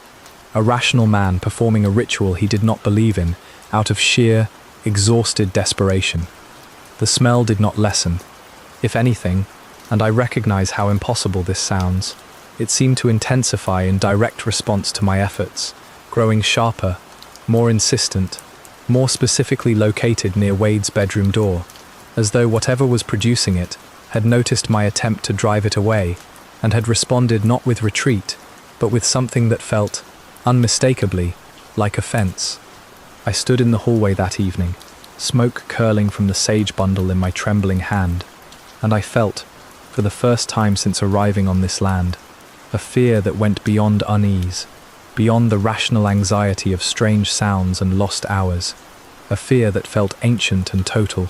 A rational man performing a ritual he did not believe in, out of sheer, exhausted desperation. The smell did not lessen. If anything, and I recognize how impossible this sounds, it seemed to intensify in direct response to my efforts, growing sharper, more insistent, more specifically located near Wade's bedroom door, as though whatever was producing it had noticed my attempt to drive it away and had responded not with retreat, but with something that felt, unmistakably, like offense. I stood in the hallway that evening, smoke curling from the sage bundle in my trembling hand, and I felt, for the first time since arriving on this land, a fear that went beyond unease, beyond the rational anxiety of strange sounds and lost hours, a fear that felt ancient and total,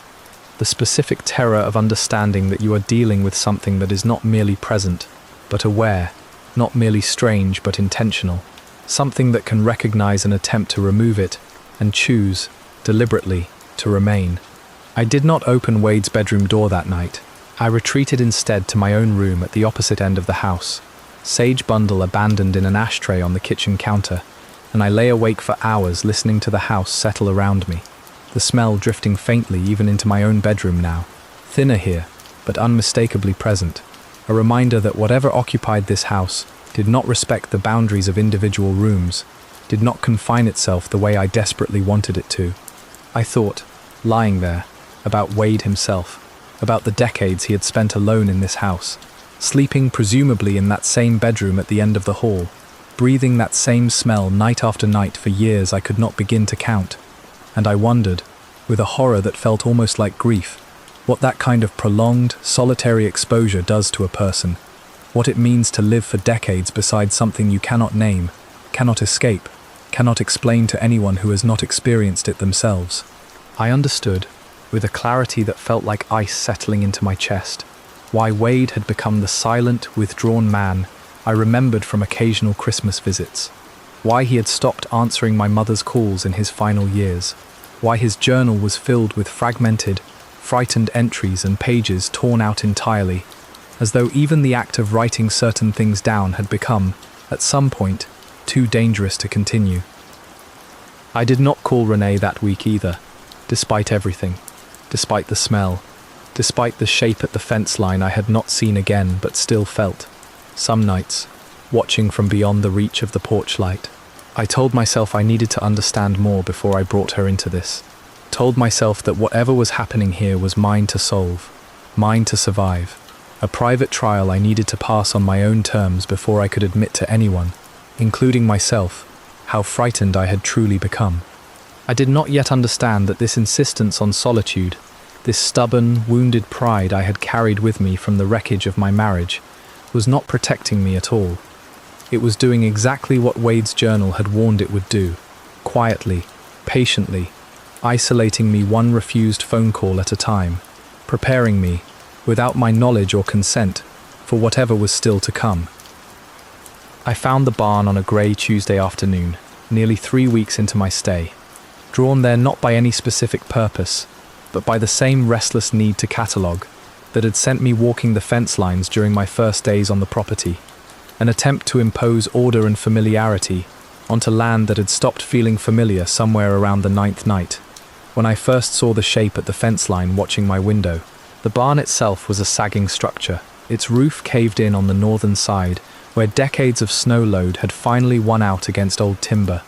the specific terror of understanding that you are dealing with something that is not merely present, but aware, not merely strange but intentional, something that can recognize an attempt to remove it and choose, deliberately, to remain. I did not open Wade's bedroom door that night. I retreated instead to my own room at the opposite end of the house, sage bundle abandoned in an ashtray on the kitchen counter, and I lay awake for hours listening to the house settle around me, the smell drifting faintly even into my own bedroom now, thinner here, but unmistakably present, a reminder that whatever occupied this house did not respect the boundaries of individual rooms, did not confine itself the way I desperately wanted it to. I thought, lying there, about Wade himself, about the decades he had spent alone in this house, sleeping presumably in that same bedroom at the end of the hall, breathing that same smell night after night for years I could not begin to count. And I wondered, with a horror that felt almost like grief, what that kind of prolonged, solitary exposure does to a person, what it means to live for decades beside something you cannot name, cannot escape, cannot explain to anyone who has not experienced it themselves. I understood, with a clarity that felt like ice settling into my chest, why Wade had become the silent, withdrawn man I remembered from occasional Christmas visits, why he had stopped answering my mother's calls in his final years, why his journal was filled with fragmented, frightened entries and pages torn out entirely, as though even the act of writing certain things down had become, at some point, too dangerous to continue. I did not call Renee that week either, despite everything, despite the smell, despite the shape at the fence line I had not seen again but still felt. Some nights, watching from beyond the reach of the porch light, I told myself I needed to understand more before I brought her into this. Told myself that whatever was happening here was mine to solve, mine to survive, a private trial I needed to pass on my own terms before I could admit to anyone, including myself, how frightened I had truly become. I did not yet understand that this insistence on solitude, this stubborn, wounded pride I had carried with me from the wreckage of my marriage, was not protecting me at all. It was doing exactly what Wade's journal had warned it would do, quietly, patiently, isolating me one refused phone call at a time, preparing me, without my knowledge or consent, for whatever was still to come. I found the barn on a grey Tuesday afternoon, nearly 3 weeks into my stay, drawn there not by any specific purpose, but by the same restless need to catalogue that had sent me walking the fence lines during my first days on the property, an attempt to impose order and familiarity onto land that had stopped feeling familiar somewhere around the 9th night, when I first saw the shape at the fence line watching my window. The barn itself was a sagging structure, its roof caved in on the northern side, where decades of snow load had finally won out against old timber,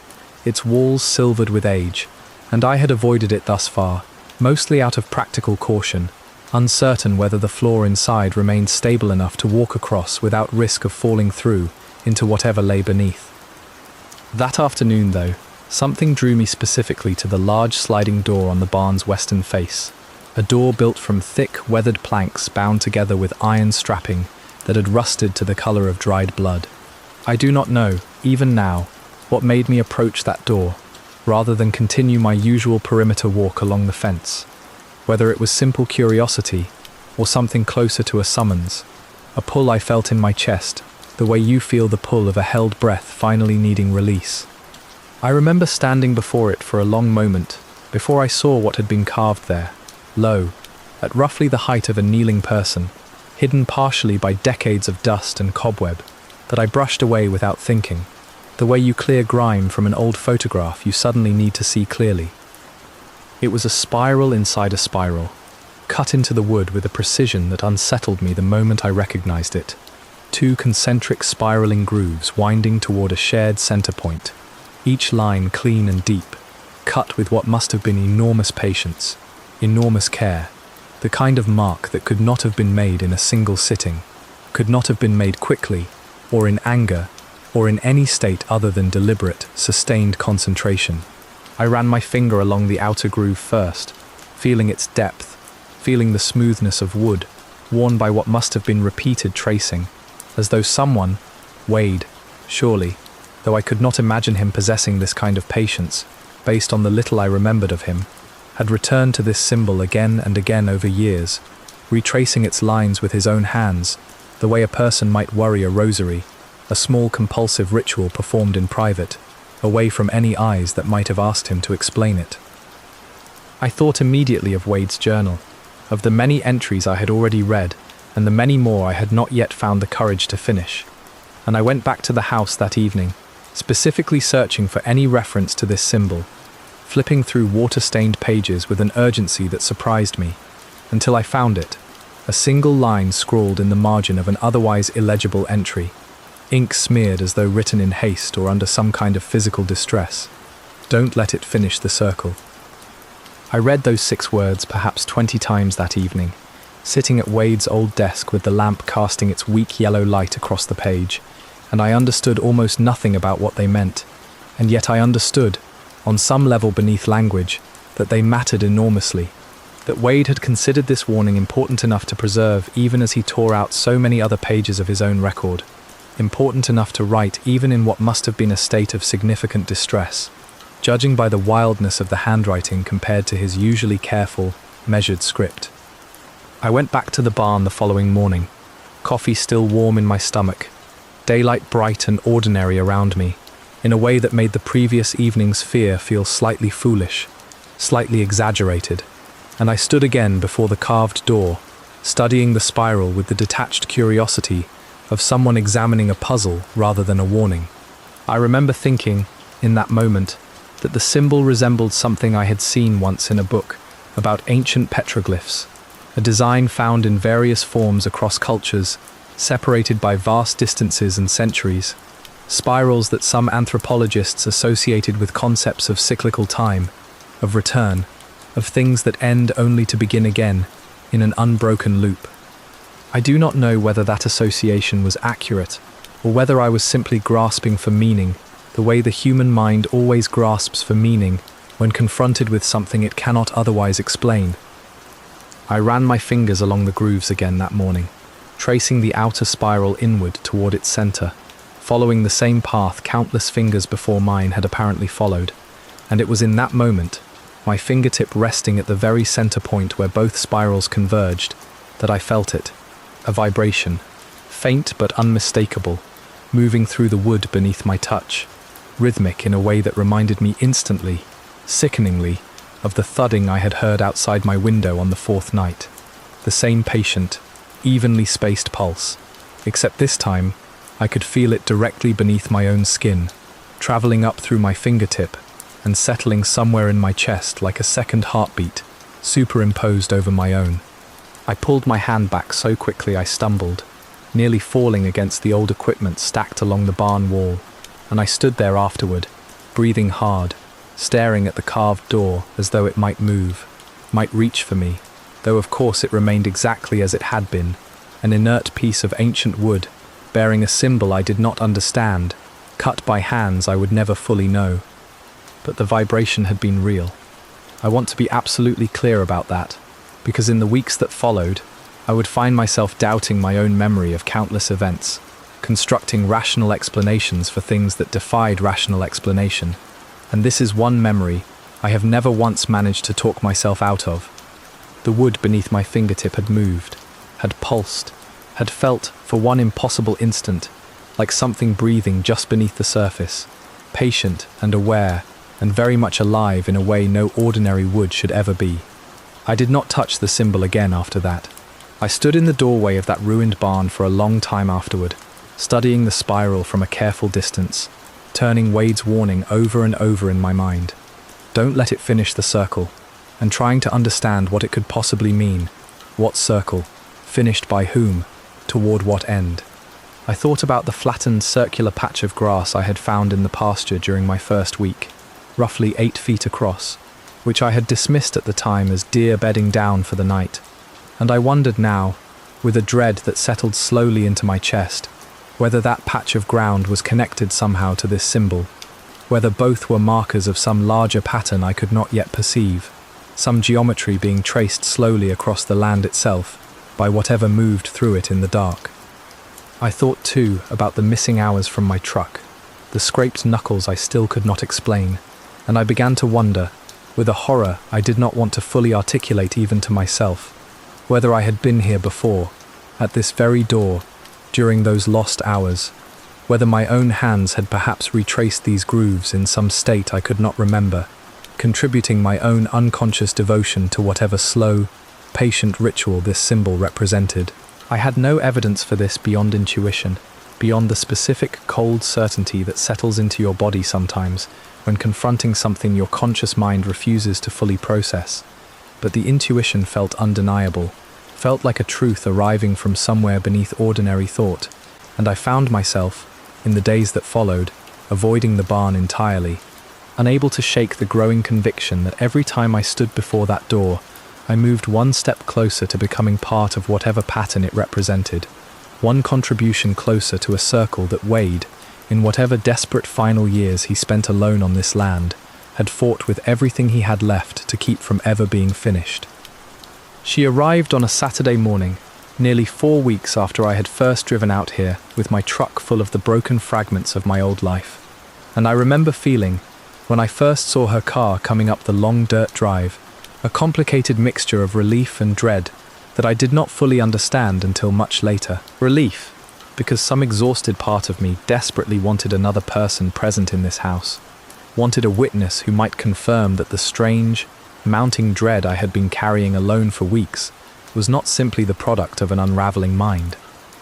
its walls silvered with age, and I had avoided it thus far, mostly out of practical caution, uncertain whether the floor inside remained stable enough to walk across without risk of falling through into whatever lay beneath. That afternoon, though, something drew me specifically to the large sliding door on the barn's western face, a door built from thick, weathered planks bound together with iron strapping that had rusted to the color of dried blood. I do not know, even now, what made me approach that door, rather than continue my usual perimeter walk along the fence, whether it was simple curiosity or something closer to a summons, a pull I felt in my chest, the way you feel the pull of a held breath finally needing release. I remember standing before it for a long moment before I saw what had been carved there, low, at roughly the height of a kneeling person, hidden partially by decades of dust and cobweb, that I brushed away without thinking, the way you clear grime from an old photograph you suddenly need to see clearly. It was a spiral inside a spiral, cut into the wood with a precision that unsettled me the moment I recognized it. Two concentric spiraling grooves winding toward a shared center point, each line clean and deep, cut with what must have been enormous patience, enormous care, the kind of mark that could not have been made in a single sitting, could not have been made quickly, or in anger, or in any state other than deliberate, sustained concentration. I ran my finger along the outer groove first, feeling its depth, feeling the smoothness of wood, worn by what must have been repeated tracing, as though someone, Wade, surely, though I could not imagine him possessing this kind of patience, based on the little I remembered of him, had returned to this symbol again and again over years, retracing its lines with his own hands, the way a person might worry a rosary, a small compulsive ritual performed in private, away from any eyes that might have asked him to explain it. I thought immediately of Wade's journal, of the many entries I had already read, and the many more I had not yet found the courage to finish, and I went back to the house that evening, specifically searching for any reference to this symbol, flipping through water-stained pages with an urgency that surprised me, until I found it, a single line scrawled in the margin of an otherwise illegible entry, ink smeared as though written in haste or under some kind of physical distress. Don't let it finish the circle. I read those 6 words perhaps 20 times that evening, sitting at Wade's old desk with the lamp casting its weak yellow light across the page, and I understood almost nothing about what they meant, and yet I understood, on some level beneath language, that they mattered enormously, that Wade had considered this warning important enough to preserve even as he tore out so many other pages of his own record, important enough to write even in what must have been a state of significant distress, judging by the wildness of the handwriting compared to his usually careful, measured script. I went back to the barn the following morning, coffee still warm in my stomach, daylight bright and ordinary around me, in a way that made the previous evening's fear feel slightly foolish, slightly exaggerated, and I stood again before the carved door, studying the spiral with the detached curiosity of someone examining a puzzle rather than a warning. I remember thinking, in that moment, that the symbol resembled something I had seen once in a book about ancient petroglyphs, a design found in various forms across cultures, separated by vast distances and centuries, spirals that some anthropologists associated with concepts of cyclical time, of return, of things that end only to begin again, in an unbroken loop. I do not know whether that association was accurate, or whether I was simply grasping for meaning, the way the human mind always grasps for meaning when confronted with something it cannot otherwise explain. I ran my fingers along the grooves again that morning, tracing the outer spiral inward toward its center, following the same path countless fingers before mine had apparently followed, and it was in that moment, my fingertip resting at the very center point where both spirals converged, that I felt it, a vibration, faint but unmistakable, moving through the wood beneath my touch, rhythmic in a way that reminded me instantly, sickeningly, of the thudding I had heard outside my window on the 4th night, the same patient, evenly spaced pulse, except this time I could feel it directly beneath my own skin, traveling up through my fingertip and settling somewhere in my chest like a second heartbeat, superimposed over my own. I pulled my hand back so quickly I stumbled, nearly falling against the old equipment stacked along the barn wall, and I stood there afterward, breathing hard, staring at the carved door as though it might move, might reach for me, though of course it remained exactly as it had been, an inert piece of ancient wood, bearing a symbol I did not understand, cut by hands I would never fully know. But the vibration had been real. I want to be absolutely clear about that, because in the weeks that followed, I would find myself doubting my own memory of countless events, constructing rational explanations for things that defied rational explanation. And this is one memory I have never once managed to talk myself out of. The wood beneath my fingertip had moved, had pulsed, had felt, for one impossible instant, like something breathing just beneath the surface, patient and aware, and very much alive in a way no ordinary wood should ever be. I did not touch the symbol again after that. I stood in the doorway of that ruined barn for a long time afterward, studying the spiral from a careful distance, turning Wade's warning over and over in my mind. Don't let it finish the circle, and trying to understand what it could possibly mean. What circle? Finished by whom? Toward what end? I thought about the flattened circular patch of grass I had found in the pasture during my first week, roughly 8 feet across, which I had dismissed at the time as deer bedding down for the night. And I wondered now, with a dread that settled slowly into my chest, whether that patch of ground was connected somehow to this symbol, whether both were markers of some larger pattern I could not yet perceive, some geometry being traced slowly across the land itself by whatever moved through it in the dark. I thought too about the missing hours from my truck, the scraped knuckles I still could not explain, and I began to wonder, with a horror I did not want to fully articulate even to myself, whether I had been here before, at this very door, during those lost hours, whether my own hands had perhaps retraced these grooves in some state I could not remember, contributing my own unconscious devotion to whatever slow, patient ritual this symbol represented. I had no evidence for this beyond intuition, beyond the specific cold certainty that settles into your body sometimes when confronting something your conscious mind refuses to fully process. But the intuition felt undeniable, felt like a truth arriving from somewhere beneath ordinary thought, and I found myself, in the days that followed, avoiding the barn entirely, unable to shake the growing conviction that every time I stood before that door, I moved one step closer to becoming part of whatever pattern it represented, one contribution closer to a circle that Wade, in whatever desperate final years he spent alone on this land, had fought with everything he had left to keep from ever being finished. She arrived on a Saturday morning, nearly 4 weeks after I had first driven out here with my truck full of the broken fragments of my old life. And I remember feeling, when I first saw her car coming up the long dirt drive, a complicated mixture of relief and dread that I did not fully understand until much later. Relief, because some exhausted part of me desperately wanted another person present in this house, wanted a witness who might confirm that the strange, mounting dread I had been carrying alone for weeks was not simply the product of an unraveling mind.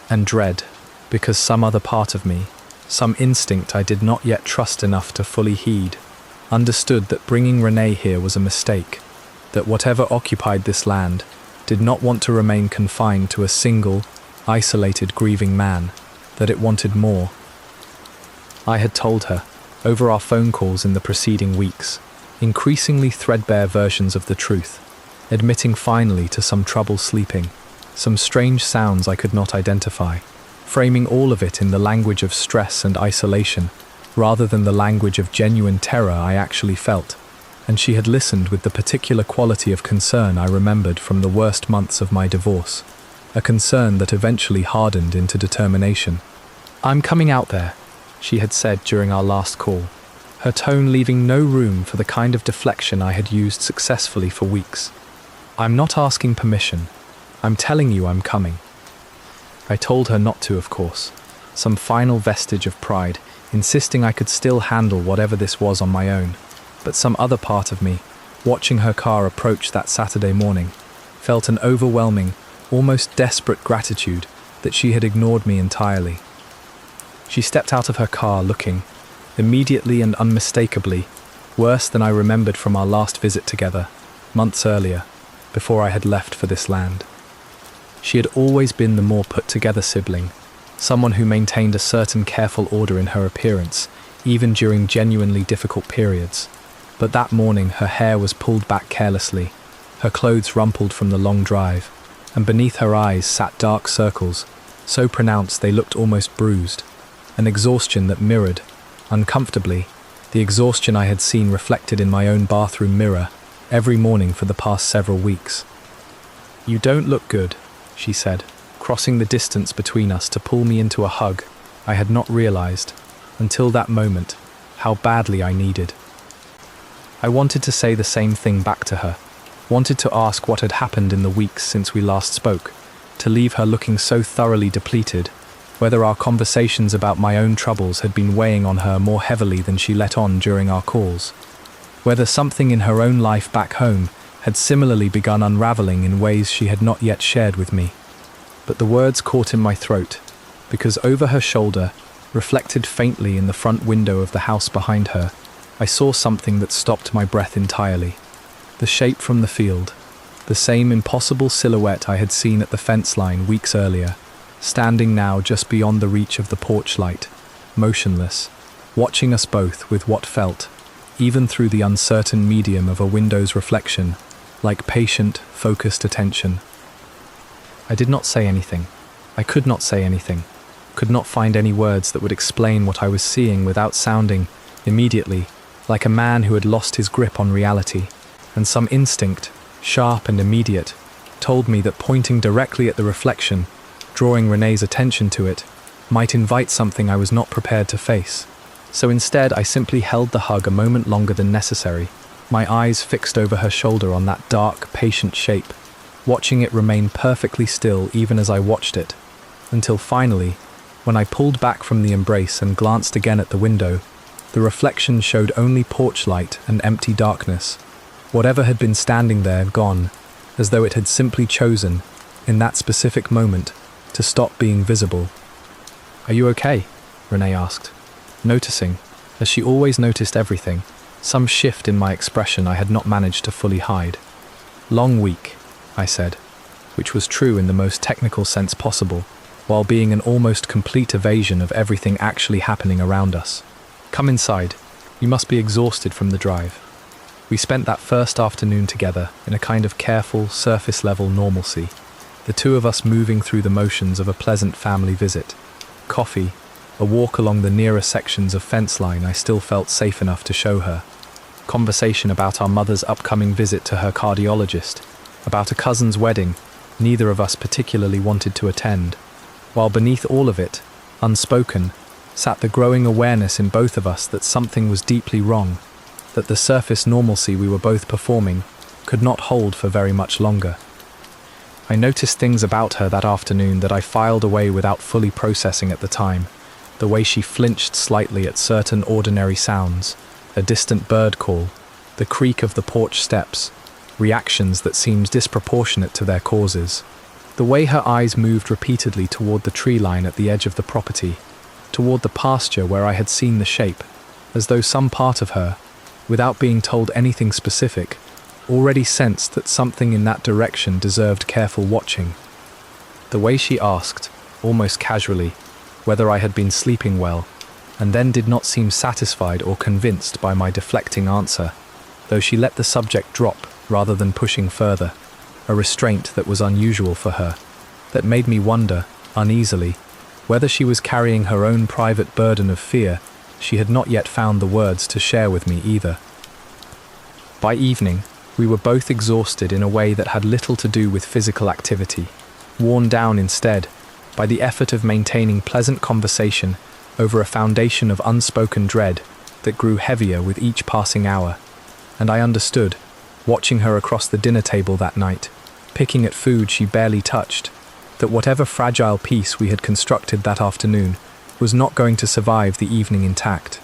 And dread, because some other part of me, some instinct I did not yet trust enough to fully heed, understood that bringing Renee here was a mistake, that whatever occupied this land did not want to remain confined to a single, isolated, grieving man, that it wanted more. I had told her, over our phone calls in the preceding weeks, increasingly threadbare versions of the truth, admitting finally to some trouble sleeping, some strange sounds I could not identify, framing all of it in the language of stress and isolation, rather than the language of genuine terror I actually felt. And she had listened with the particular quality of concern I remembered from the worst months of my divorce, a concern that eventually hardened into determination. "I'm coming out there," she had said during our last call, her tone leaving no room for the kind of deflection I had used successfully for weeks. "I'm not asking permission. I'm telling you I'm coming." I told her not to, of course, some final vestige of pride, insisting I could still handle whatever this was on my own. But some other part of me, watching her car approach that Saturday morning, felt an overwhelming, almost desperate gratitude that she had ignored me entirely. She stepped out of her car looking, immediately and unmistakably, worse than I remembered from our last visit together, months earlier, before I had left for this land. She had always been the more put-together sibling, someone who maintained a certain careful order in her appearance, even during genuinely difficult periods. But that morning her hair was pulled back carelessly, her clothes rumpled from the long drive, and beneath her eyes sat dark circles, so pronounced they looked almost bruised, an exhaustion that mirrored, uncomfortably, the exhaustion I had seen reflected in my own bathroom mirror every morning for the past several weeks. "You don't look good," she said, crossing the distance between us to pull me into a hug I had not realized, until that moment, how badly I needed. I wanted to say the same thing back to her, wanted to ask what had happened in the weeks since we last spoke, to leave her looking so thoroughly depleted, whether our conversations about my own troubles had been weighing on her more heavily than she let on during our calls, whether something in her own life back home had similarly begun unraveling in ways she had not yet shared with me. But the words caught in my throat, because over her shoulder, reflected faintly in the front window of the house behind her, I saw something that stopped my breath entirely. The shape from the field, the same impossible silhouette I had seen at the fence line weeks earlier, standing now just beyond the reach of the porch light, motionless, watching us both with what felt, even through the uncertain medium of a window's reflection, like patient, focused attention. I did not say anything. I could not say anything, could not find any words that would explain what I was seeing without sounding, immediately, like a man who had lost his grip on reality, and some instinct, sharp and immediate, told me that pointing directly at the reflection, drawing Renee's attention to it, might invite something I was not prepared to face. So instead, I simply held the hug a moment longer than necessary, my eyes fixed over her shoulder on that dark, patient shape, watching it remain perfectly still even as I watched it, until finally, when I pulled back from the embrace and glanced again at the window, the reflection showed only porch light and empty darkness, whatever had been standing there gone, as though it had simply chosen, in that specific moment, to stop being visible. "Are you okay?" Renee asked, noticing, as she always noticed everything, some shift in my expression I had not managed to fully hide. "Long week," I said, which was true in the most technical sense possible, while being an almost complete evasion of everything actually happening around us. "Come inside. You must be exhausted from the drive." We spent that first afternoon together in a kind of careful, surface-level normalcy, the two of us moving through the motions of a pleasant family visit. Coffee, a walk along the nearer sections of fence line I still felt safe enough to show her. Conversation about our mother's upcoming visit to her cardiologist, about a cousin's wedding neither of us particularly wanted to attend, while beneath all of it, unspoken, sat the growing awareness in both of us that something was deeply wrong, that the surface normalcy we were both performing could not hold for very much longer. I noticed things about her that afternoon that I filed away without fully processing at the time, the way she flinched slightly at certain ordinary sounds, a distant bird call, the creak of the porch steps, reactions that seemed disproportionate to their causes, the way her eyes moved repeatedly toward the tree line at the edge of the property, toward the pasture where I had seen the shape, as though some part of her, without being told anything specific, already sensed that something in that direction deserved careful watching. The way she asked, almost casually, whether I had been sleeping well, and then did not seem satisfied or convinced by my deflecting answer, though she let the subject drop rather than pushing further, a restraint that was unusual for her, that made me wonder, uneasily, whether she was carrying her own private burden of fear she had not yet found the words to share with me either. By evening, we were both exhausted in a way that had little to do with physical activity, worn down instead by the effort of maintaining pleasant conversation over a foundation of unspoken dread that grew heavier with each passing hour, and I understood, watching her across the dinner table that night, picking at food she barely touched, that whatever fragile peace we had constructed that afternoon was not going to survive the evening intact.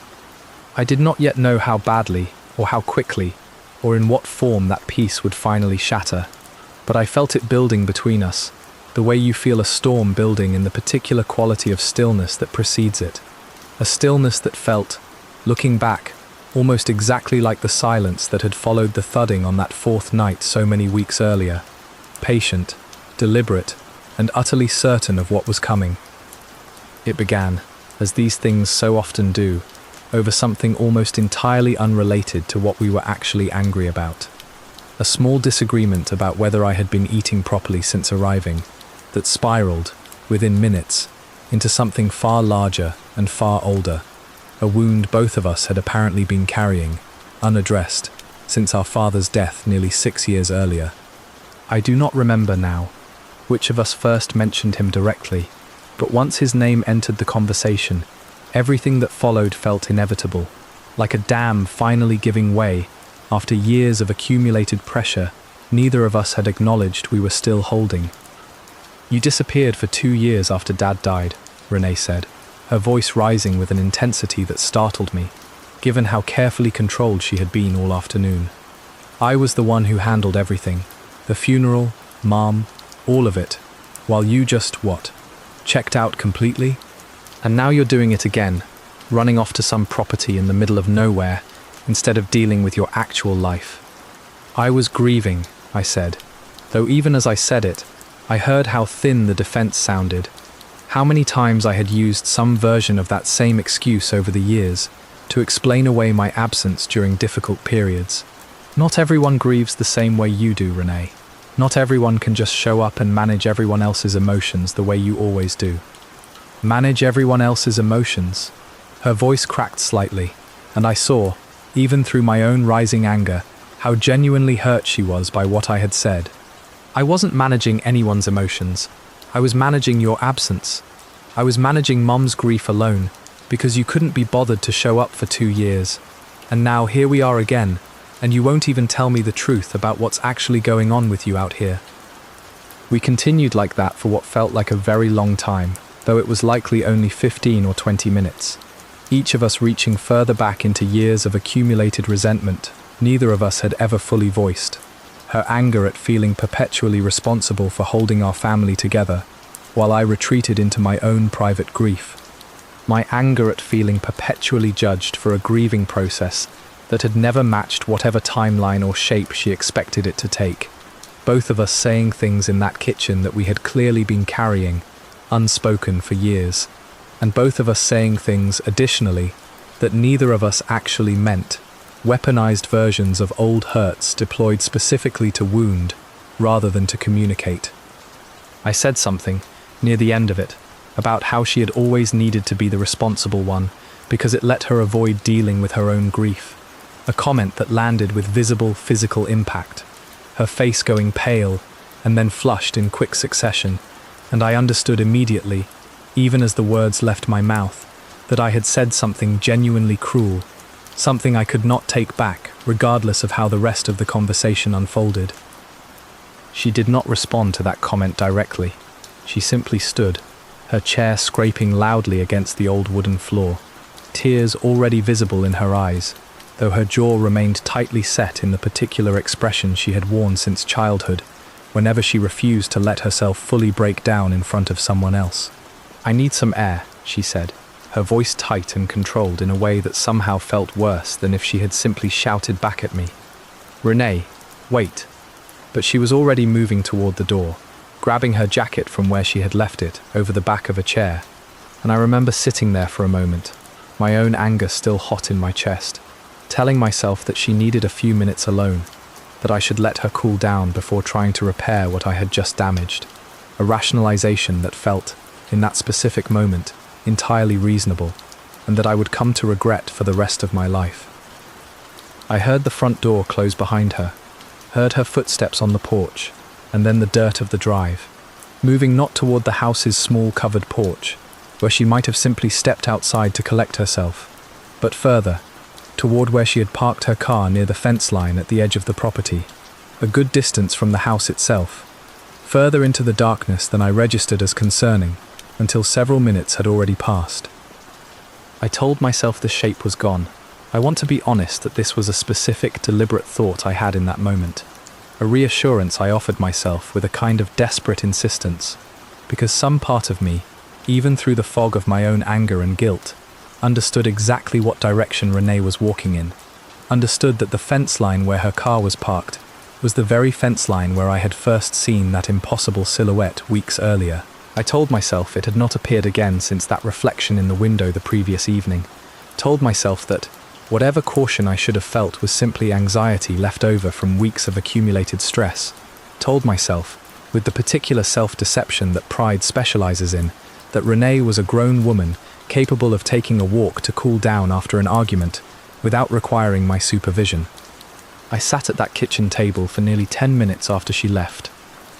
I did not yet know how badly, or how quickly, or in what form that peace would finally shatter, but I felt it building between us, the way you feel a storm building in the particular quality of stillness that precedes it, a stillness that felt, looking back, almost exactly like the silence that had followed the thudding on that fourth night so many weeks earlier, patient, deliberate, and utterly certain of what was coming. It began, as these things so often do, over something almost entirely unrelated to what we were actually angry about. A small disagreement about whether I had been eating properly since arriving, that spiraled, within minutes, into something far larger and far older, a wound both of us had apparently been carrying, unaddressed, since our father's death nearly 6 years earlier. I do not remember now which of us first mentioned him directly, but once his name entered the conversation, everything that followed felt inevitable, like a dam finally giving way after years of accumulated pressure neither of us had acknowledged we were still holding. "You disappeared for 2 years after Dad died," Renee said, her voice rising with an intensity that startled me, given how carefully controlled she had been all afternoon. I was the one who handled everything, the funeral, Mom, all of it, while you just, checked out completely? And now you're doing it again, running off to some property in the middle of nowhere, instead of dealing with your actual life. I was grieving, I said, though even as I said it, I heard how thin the defense sounded, how many times I had used some version of that same excuse over the years to explain away my absence during difficult periods. Not everyone grieves the same way you do, Renee. Not everyone can just show up and manage everyone else's emotions the way you always do. Manage everyone else's emotions? Her voice cracked slightly, and I saw, even through my own rising anger, how genuinely hurt she was by what I had said. I wasn't managing anyone's emotions. I was managing your absence. I was managing Mom's grief alone, because you couldn't be bothered to show up for 2 years. And now here we are again, and you won't even tell me the truth about what's actually going on with you out here. We continued like that for what felt like a very long time, though it was likely only 15 or 20 minutes. Each of us reaching further back into years of accumulated resentment neither of us had ever fully voiced. Her anger at feeling perpetually responsible for holding our family together, while I retreated into my own private grief. My anger at feeling perpetually judged for a grieving process that had never matched whatever timeline or shape she expected it to take. Both of us saying things in that kitchen that we had clearly been carrying, unspoken for years. And both of us saying things, additionally, that neither of us actually meant. Weaponized versions of old hurts deployed specifically to wound, rather than to communicate. I said something, near the end of it, about how she had always needed to be the responsible one, because it let her avoid dealing with her own grief. A comment that landed with visible physical impact, her face going pale and then flushed in quick succession, and I understood immediately, even as the words left my mouth, that I had said something genuinely cruel, something I could not take back, regardless of how the rest of the conversation unfolded. She did not respond to that comment directly. She simply stood, her chair scraping loudly against the old wooden floor, tears already visible in her eyes, though her jaw remained tightly set in the particular expression she had worn since childhood, whenever she refused to let herself fully break down in front of someone else. "I need some air," she said, her voice tight and controlled in a way that somehow felt worse than if she had simply shouted back at me. "Renee, wait." But she was already moving toward the door, grabbing her jacket from where she had left it, over the back of a chair, and I remember sitting there for a moment, my own anger still hot in my chest, telling myself that she needed a few minutes alone, that I should let her cool down before trying to repair what I had just damaged, a rationalization that felt, in that specific moment, entirely reasonable, and that I would come to regret for the rest of my life. I heard the front door close behind her, heard her footsteps on the porch, and then the dirt of the drive, moving not toward the house's small covered porch, where she might have simply stepped outside to collect herself, but further, toward where she had parked her car near the fence line at the edge of the property, a good distance from the house itself, further into the darkness than I registered as concerning, until several minutes had already passed. I told myself the shape was gone. I want to be honest that this was a specific, deliberate thought I had in that moment, a reassurance I offered myself with a kind of desperate insistence, because some part of me, even through the fog of my own anger and guilt, understood exactly what direction Renee was walking in, understood that the fence line where her car was parked was the very fence line where I had first seen that impossible silhouette weeks earlier. I told myself it had not appeared again since that reflection in the window the previous evening, told myself that whatever caution I should have felt was simply anxiety left over from weeks of accumulated stress, told myself, with the particular self-deception that pride specializes in, that Renee was a grown woman capable of taking a walk to cool down after an argument without requiring my supervision. I sat at that kitchen table for nearly 10 minutes after she left,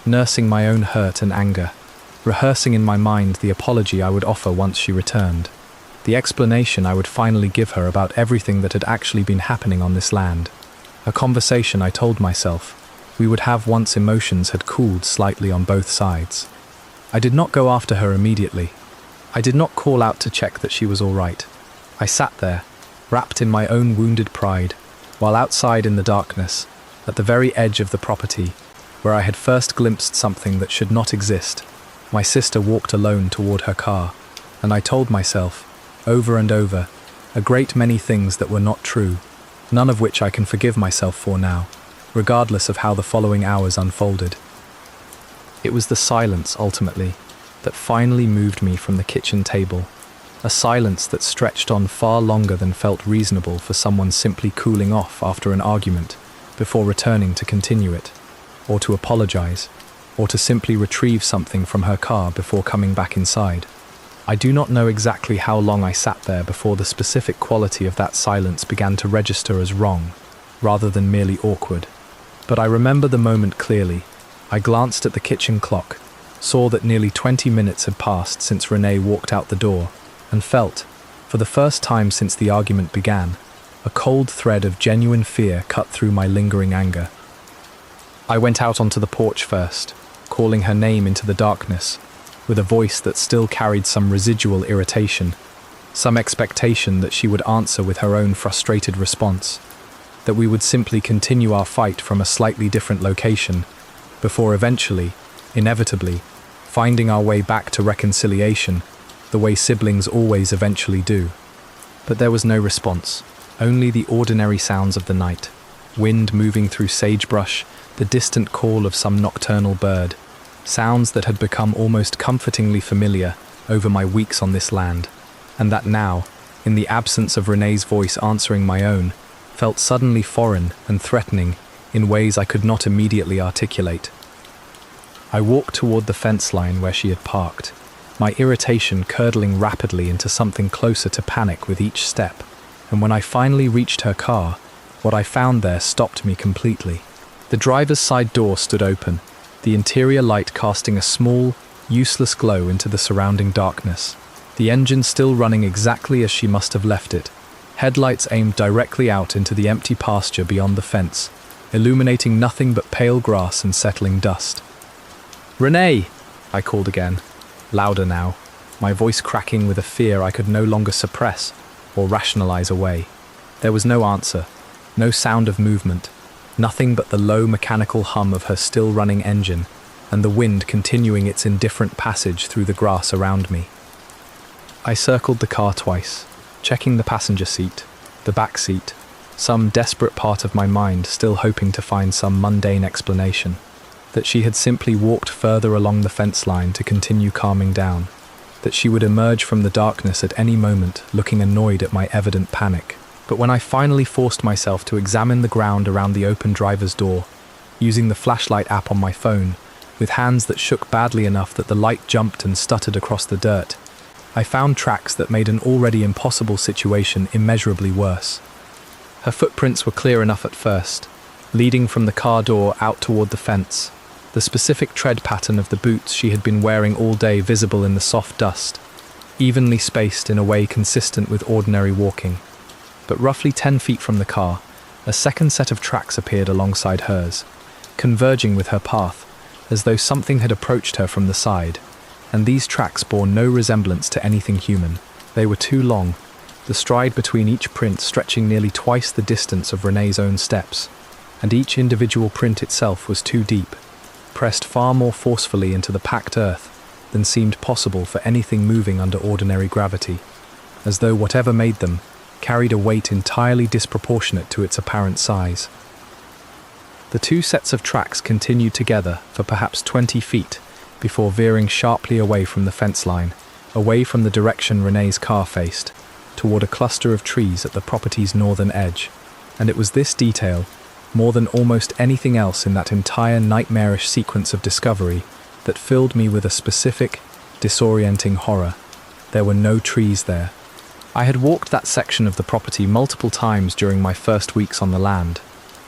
nursing my own hurt and anger, rehearsing in my mind the apology I would offer once she returned, the explanation I would finally give her about everything that had actually been happening on this land, a conversation I told myself we would have once emotions had cooled slightly on both sides. I did not go after her immediately. I did not call out to check that she was all right. I sat there, wrapped in my own wounded pride, while outside in the darkness, at the very edge of the property, where I had first glimpsed something that should not exist, my sister walked alone toward her car, and I told myself, over and over, a great many things that were not true, none of which I can forgive myself for now, regardless of how the following hours unfolded. It was the silence, ultimately, that finally moved me from the kitchen table, a silence that stretched on far longer than felt reasonable for someone simply cooling off after an argument before returning to continue it, or to apologize, or to simply retrieve something from her car before coming back inside. I do not know exactly how long I sat there before the specific quality of that silence began to register as wrong, rather than merely awkward. But I remember the moment clearly. I glanced at the kitchen clock, saw that nearly 20 minutes had passed since Renee walked out the door, and felt, for the first time since the argument began, a cold thread of genuine fear cut through my lingering anger. I went out onto the porch first, calling her name into the darkness, with a voice that still carried some residual irritation, some expectation that she would answer with her own frustrated response, that we would simply continue our fight from a slightly different location, before eventually, inevitably, finding our way back to reconciliation, the way siblings always eventually do. But there was no response, only the ordinary sounds of the night, wind moving through sagebrush, the distant call of some nocturnal bird, sounds that had become almost comfortingly familiar over my weeks on this land, and that now, in the absence of Renee's voice answering my own, felt suddenly foreign and threatening in ways I could not immediately articulate. I walked toward the fence line where she had parked, my irritation curdling rapidly into something closer to panic with each step, and when I finally reached her car, what I found there stopped me completely. The driver's side door stood open, the interior light casting a small, useless glow into the surrounding darkness. The engine still running exactly as she must have left it, headlights aimed directly out into the empty pasture beyond the fence, illuminating nothing but pale grass and settling dust. "Renee!" I called again, louder now, my voice cracking with a fear I could no longer suppress or rationalize away. There was no answer, no sound of movement, nothing but the low mechanical hum of her still-running engine and the wind continuing its indifferent passage through the grass around me. I circled the car twice, checking the passenger seat, the back seat, some desperate part of my mind still hoping to find some mundane explanation, that she had simply walked further along the fence line to continue calming down, that she would emerge from the darkness at any moment looking annoyed at my evident panic. But when I finally forced myself to examine the ground around the open driver's door, using the flashlight app on my phone, with hands that shook badly enough that the light jumped and stuttered across the dirt, I found tracks that made an already impossible situation immeasurably worse. Her footprints were clear enough at first, leading from the car door out toward the fence, the specific tread pattern of the boots she had been wearing all day visible in the soft dust, evenly spaced in a way consistent with ordinary walking. But roughly 10 feet from the car, a second set of tracks appeared alongside hers, converging with her path, as though something had approached her from the side, and these tracks bore no resemblance to anything human. They were too long, the stride between each print stretching nearly twice the distance of Renee's own steps, and each individual print itself was too deep, pressed far more forcefully into the packed earth than seemed possible for anything moving under ordinary gravity, as though whatever made them carried a weight entirely disproportionate to its apparent size. The two sets of tracks continued together for perhaps 20 feet before veering sharply away from the fence line, away from the direction Renee's car faced, toward a cluster of trees at the property's northern edge. And it was this detail, more than almost anything else in that entire nightmarish sequence of discovery, that filled me with a specific, disorienting horror. There were no trees there. I had walked that section of the property multiple times during my first weeks on the land,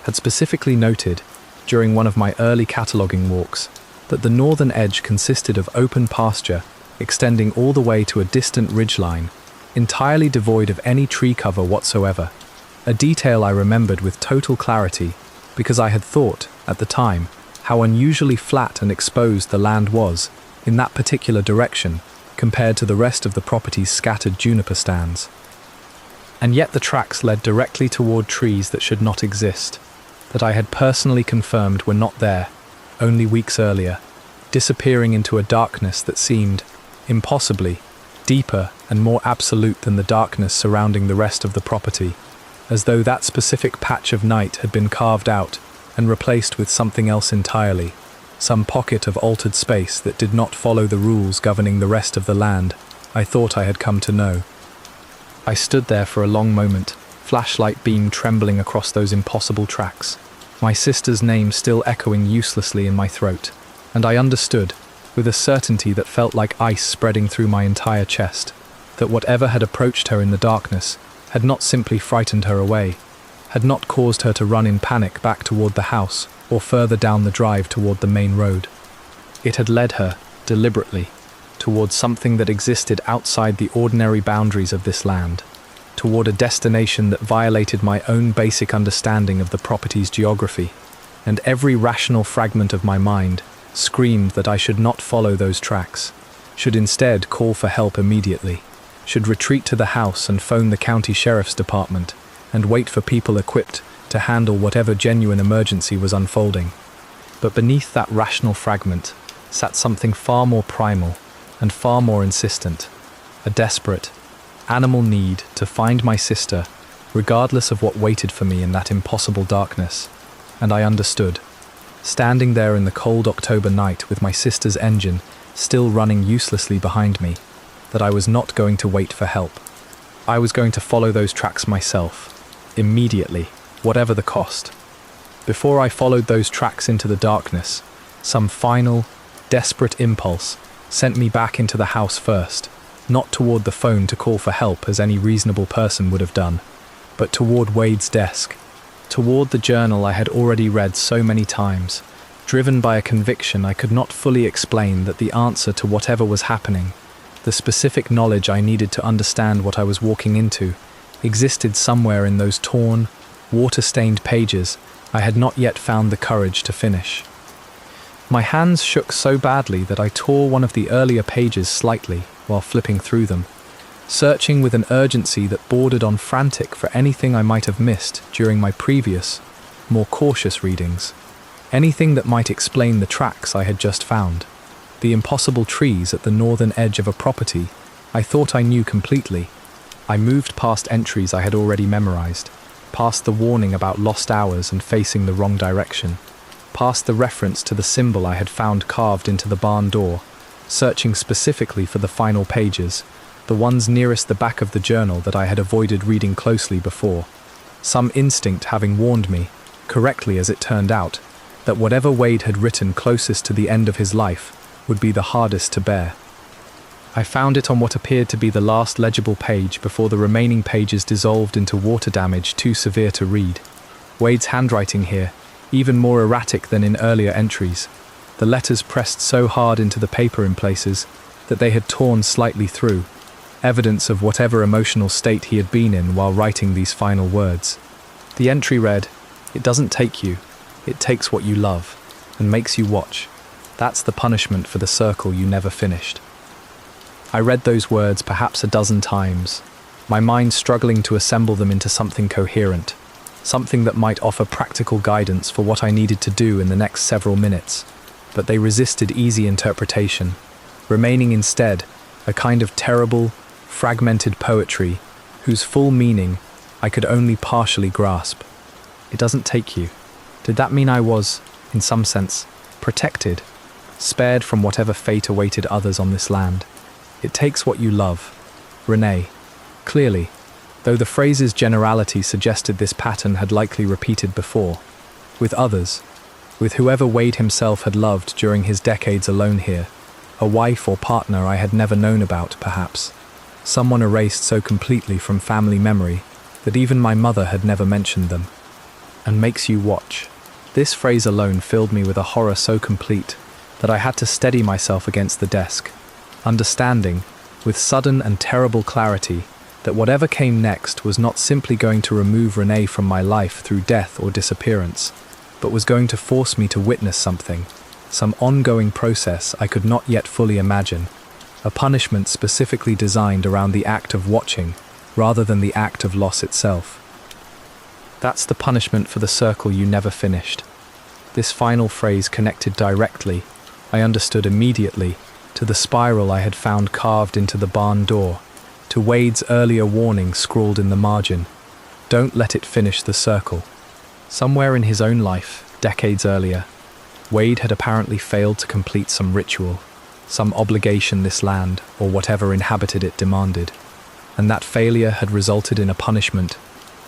had specifically noted, during one of my early cataloguing walks, that the northern edge consisted of open pasture extending all the way to a distant ridgeline, entirely devoid of any tree cover whatsoever, a detail I remembered with total clarity because I had thought, at the time, how unusually flat and exposed the land was, in that particular direction, compared to the rest of the property's scattered juniper stands. And yet the tracks led directly toward trees that should not exist, that I had personally confirmed were not there only weeks earlier, disappearing into a darkness that seemed, impossibly, deeper and more absolute than the darkness surrounding the rest of the property, as though that specific patch of night had been carved out and replaced with something else entirely, some pocket of altered space that did not follow the rules governing the rest of the land I thought I had come to know. I stood there for a long moment, flashlight beam trembling across those impossible tracks, my sister's name still echoing uselessly in my throat, and I understood, with a certainty that felt like ice spreading through my entire chest, that whatever had approached her in the darkness had not simply frightened her away, had not caused her to run in panic back toward the house or further down the drive toward the main road. It had led her, deliberately, towards something that existed outside the ordinary boundaries of this land, toward a destination that violated my own basic understanding of the property's geography, and every rational fragment of my mind screamed that I should not follow those tracks, should instead call for help immediately, should retreat to the house and phone the county sheriff's department, and wait for people equipped to handle whatever genuine emergency was unfolding. But beneath that rational fragment sat something far more primal and far more insistent, a desperate, animal need to find my sister, regardless of what waited for me in that impossible darkness. And I understood, standing there in the cold October night with my sister's engine still running uselessly behind me, that I was not going to wait for help. I was going to follow those tracks myself, immediately, whatever the cost. Before I followed those tracks into the darkness, some final, desperate impulse sent me back into the house first, not toward the phone to call for help as any reasonable person would have done, but toward Wade's desk, toward the journal I had already read so many times, driven by a conviction I could not fully explain that the answer to whatever was happening, the specific knowledge I needed to understand what I was walking into, existed somewhere in those torn, water-stained pages I had not yet found the courage to finish. My hands shook so badly that I tore one of the earlier pages slightly while flipping through them, searching with an urgency that bordered on frantic for anything I might have missed during my previous, more cautious readings, anything that might explain the tracks I had just found, the impossible trees at the northern edge of a property I thought I knew completely. I moved past entries I had already memorized, past the warning about lost hours and facing the wrong direction, past the reference to the symbol I had found carved into the barn door, searching specifically for the final pages, the ones nearest the back of the journal that I had avoided reading closely before, some instinct having warned me, correctly as it turned out, that whatever Wade had written closest to the end of his life would be the hardest to bear. I found it on what appeared to be the last legible page before the remaining pages dissolved into water damage too severe to read. Wade's handwriting here, even more erratic than in earlier entries, the letters pressed so hard into the paper in places that they had torn slightly through, evidence of whatever emotional state he had been in while writing these final words. The entry read, "It doesn't take you, it takes what you love, and makes you watch. That's the punishment for the circle you never finished." I read those words perhaps a dozen times, my mind struggling to assemble them into something coherent, something that might offer practical guidance for what I needed to do in the next several minutes, but they resisted easy interpretation, remaining instead a kind of terrible, fragmented poetry whose full meaning I could only partially grasp. It doesn't take you. Did that mean I was, in some sense, protected, spared from whatever fate awaited others on this land? It takes what you love. Renee. Clearly, though the phrase's generality suggested this pattern had likely repeated before, with others, with whoever Wade himself had loved during his decades alone here, a wife or partner I had never known about, perhaps, someone erased so completely from family memory that even my mother had never mentioned them. And makes you watch. This phrase alone filled me with a horror so complete that I had to steady myself against the desk, understanding, with sudden and terrible clarity, that whatever came next was not simply going to remove Renee from my life through death or disappearance, but was going to force me to witness something, some ongoing process I could not yet fully imagine, a punishment specifically designed around the act of watching, rather than the act of loss itself. That's the punishment for the circle you never finished. This final phrase connected directly, I understood immediately, to the spiral I had found carved into the barn door, to Wade's earlier warning scrawled in the margin, "Don't let it finish the circle." Somewhere in his own life, decades earlier, Wade had apparently failed to complete some ritual, some obligation this land, or whatever inhabited it, demanded, and that failure had resulted in a punishment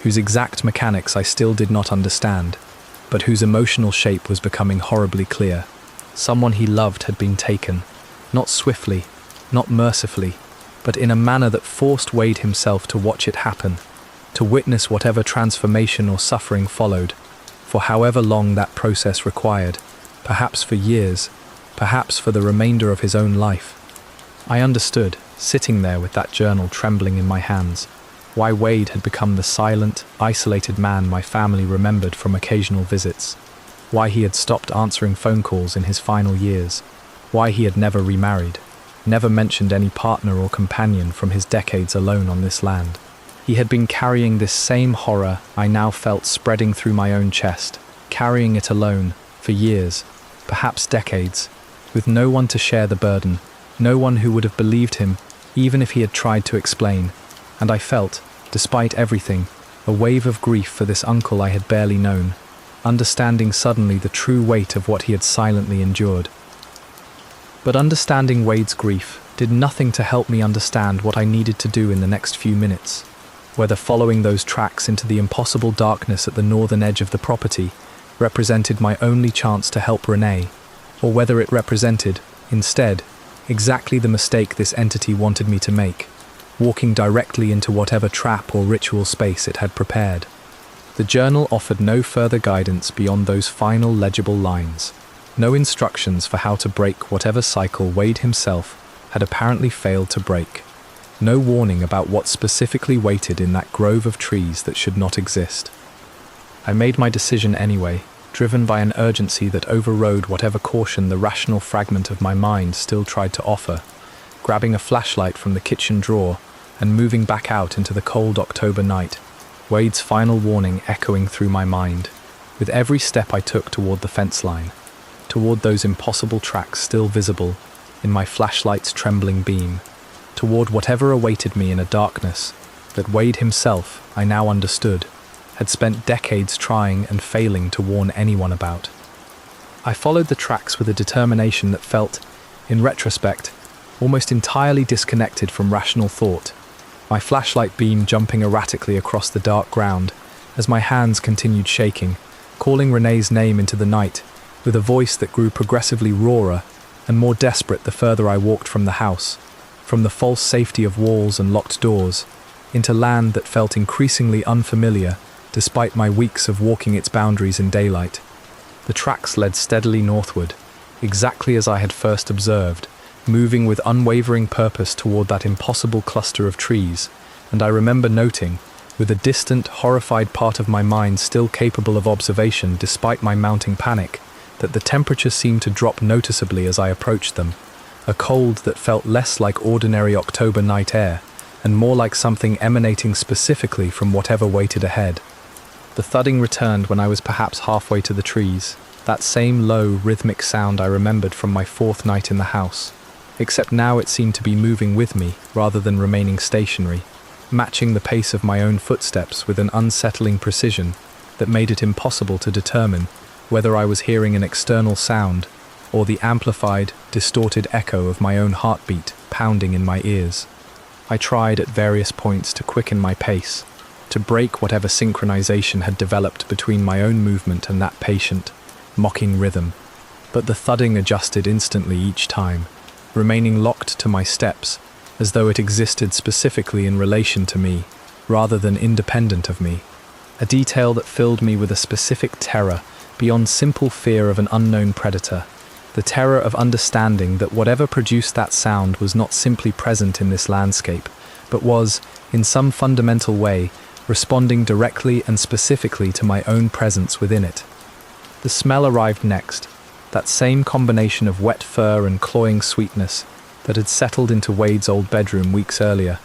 whose exact mechanics I still did not understand, but whose emotional shape was becoming horribly clear. Someone he loved had been taken, not swiftly, not mercifully, but in a manner that forced Wade himself to watch it happen, to witness whatever transformation or suffering followed, for however long that process required, perhaps for years, perhaps for the remainder of his own life. I understood, sitting there with that journal trembling in my hands, why Wade had become the silent, isolated man my family remembered from occasional visits, why he had stopped answering phone calls in his final years, why he had never remarried, never mentioned any partner or companion from his decades alone on this land. He had been carrying this same horror I now felt spreading through my own chest, carrying it alone, for years, perhaps decades, with no one to share the burden, no one who would have believed him, even if he had tried to explain, and I felt, despite everything, a wave of grief for this uncle I had barely known, understanding suddenly the true weight of what he had silently endured. But understanding Wade's grief did nothing to help me understand what I needed to do in the next few minutes, whether following those tracks into the impossible darkness at the northern edge of the property represented my only chance to help Renee, or whether it represented, instead, exactly the mistake this entity wanted me to make, walking directly into whatever trap or ritual space it had prepared. The journal offered no further guidance beyond those final legible lines, no instructions for how to break whatever cycle Wade himself had apparently failed to break, no warning about what specifically waited in that grove of trees that should not exist. I made my decision anyway, driven by an urgency that overrode whatever caution the rational fragment of my mind still tried to offer, grabbing a flashlight from the kitchen drawer and moving back out into the cold October night, Wade's final warning echoing through my mind, with every step I took toward the fence line, toward those impossible tracks still visible in my flashlight's trembling beam, toward whatever awaited me in a darkness that Wade himself, I now understood, had spent decades trying and failing to warn anyone about. I followed the tracks with a determination that felt, in retrospect, almost entirely disconnected from rational thought, my flashlight beam jumping erratically across the dark ground as my hands continued shaking, calling Renee's name into the night with a voice that grew progressively rawer and more desperate the further I walked from the house, from the false safety of walls and locked doors, into land that felt increasingly unfamiliar despite my weeks of walking its boundaries in daylight. The tracks led steadily northward, exactly as I had first observed, moving with unwavering purpose toward that impossible cluster of trees, and I remember noting, with a distant, horrified part of my mind still capable of observation despite my mounting panic, that the temperature seemed to drop noticeably as I approached them, a cold that felt less like ordinary October night air, and more like something emanating specifically from whatever waited ahead. The thudding returned when I was perhaps halfway to the trees, that same low, rhythmic sound I remembered from my fourth night in the house, except now it seemed to be moving with me rather than remaining stationary, matching the pace of my own footsteps with an unsettling precision that made it impossible to determine whether I was hearing an external sound or the amplified, distorted echo of my own heartbeat pounding in my ears. I tried at various points to quicken my pace, to break whatever synchronization had developed between my own movement and that patient, mocking rhythm, but the thudding adjusted instantly each time, remaining locked to my steps, as though it existed specifically in relation to me, rather than independent of me, a detail that filled me with a specific terror beyond simple fear of an unknown predator, the terror of understanding that whatever produced that sound was not simply present in this landscape, but was, in some fundamental way, responding directly and specifically to my own presence within it. The smell arrived next, that same combination of wet fur and cloying sweetness, that had settled into Wade's old bedroom weeks earlier,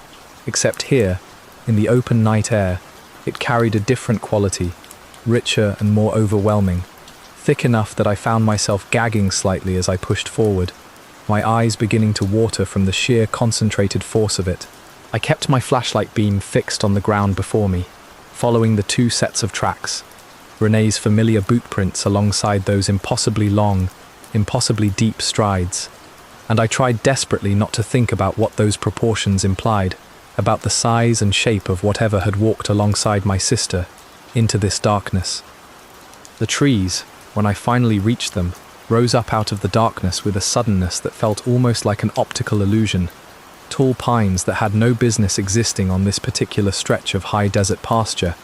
except here, in the open night air, it carried a different quality, richer and more overwhelming, thick enough that I found myself gagging slightly as I pushed forward, my eyes beginning to water from the sheer concentrated force of it. I kept my flashlight beam fixed on the ground before me, following the two sets of tracks, Renee's familiar boot prints alongside those impossibly long, impossibly deep strides, and I tried desperately not to think about what those proportions implied, about the size and shape of whatever had walked alongside my sister into this darkness. The trees, when I finally reached them, rose up out of the darkness with a suddenness that felt almost like an optical illusion. Tall pines that had no business existing on this particular stretch of high desert pasture,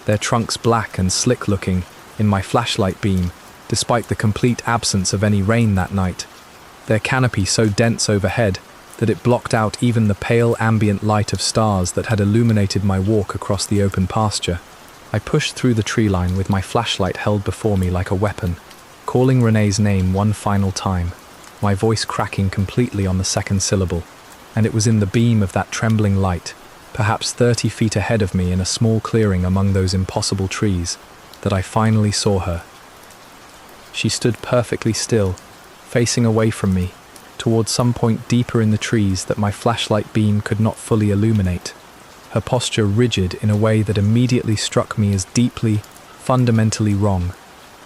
their trunks black and slick-looking in my flashlight beam, despite the complete absence of any rain that night, their canopy so dense overhead that it blocked out even the pale ambient light of stars that had illuminated my walk across the open pasture. I pushed through the tree line with my flashlight held before me like a weapon, calling Renee's name one final time, my voice cracking completely on the second syllable, and it was in the beam of that trembling light, perhaps 30 feet ahead of me in a small clearing among those impossible trees, that I finally saw her. She stood perfectly still, facing away from me, towards some point deeper in the trees that my flashlight beam could not fully illuminate, her posture rigid in a way that immediately struck me as deeply, fundamentally wrong,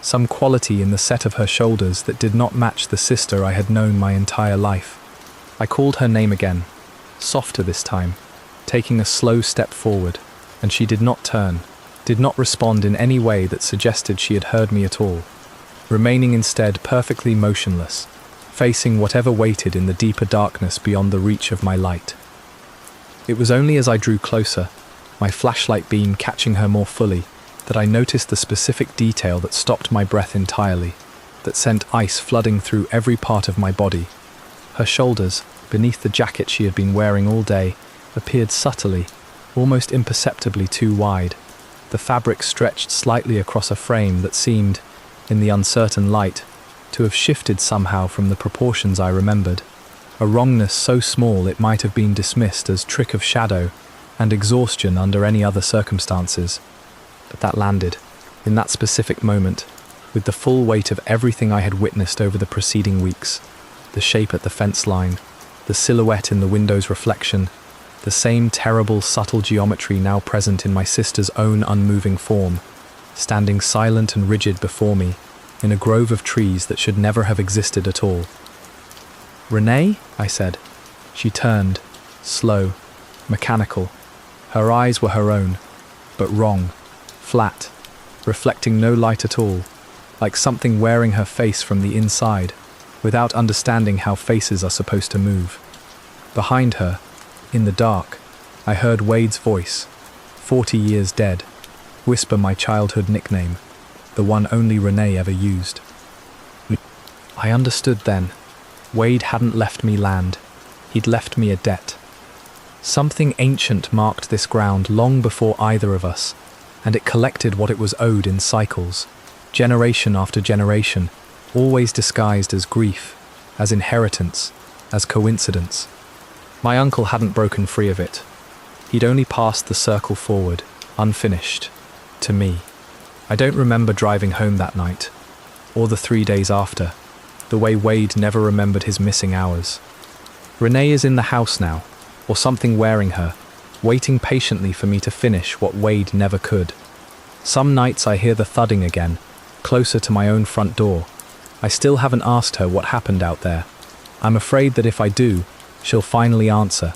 some quality in the set of her shoulders that did not match the sister I had known my entire life. I called her name again, softer this time, taking a slow step forward, and she did not turn, did not respond in any way that suggested she had heard me at all, remaining instead perfectly motionless, facing whatever waited in the deeper darkness beyond the reach of my light. It was only as I drew closer, my flashlight beam catching her more fully, that I noticed the specific detail that stopped my breath entirely, that sent ice flooding through every part of my body. Her shoulders, beneath the jacket she had been wearing all day, appeared subtly, almost imperceptibly too wide. The fabric stretched slightly across a frame that seemed, in the uncertain light, to have shifted somehow from the proportions I remembered, a wrongness so small it might have been dismissed as trick of shadow and exhaustion under any other circumstances. But that landed, in that specific moment, with the full weight of everything I had witnessed over the preceding weeks, the shape at the fence line, the silhouette in the window's reflection, the same terrible, subtle geometry now present in my sister's own unmoving form, standing silent and rigid before me, in a grove of trees that should never have existed at all. "Renee?" I said. She turned, slow, mechanical. Her eyes were her own, but wrong, flat, reflecting no light at all, like something wearing her face from the inside, without understanding how faces are supposed to move. Behind her, in the dark, I heard Wade's voice, 40 years dead, whisper my childhood nickname, the one only Renee ever used. I understood then. Wade hadn't left me land. He'd left me a debt. Something ancient marked this ground long before either of us, and it collected what it was owed in cycles, generation after generation, always disguised as grief, as inheritance, as coincidence. My uncle hadn't broken free of it. He'd only passed the circle forward, unfinished, to me. I don't remember driving home that night, or the 3 days after, the way Wade never remembered his missing hours. Renee is in the house now, or something wearing her, waiting patiently for me to finish what Wade never could. Some nights I hear the thudding again, closer to my own front door. I still haven't asked her what happened out there. I'm afraid that if I do, she'll finally answer,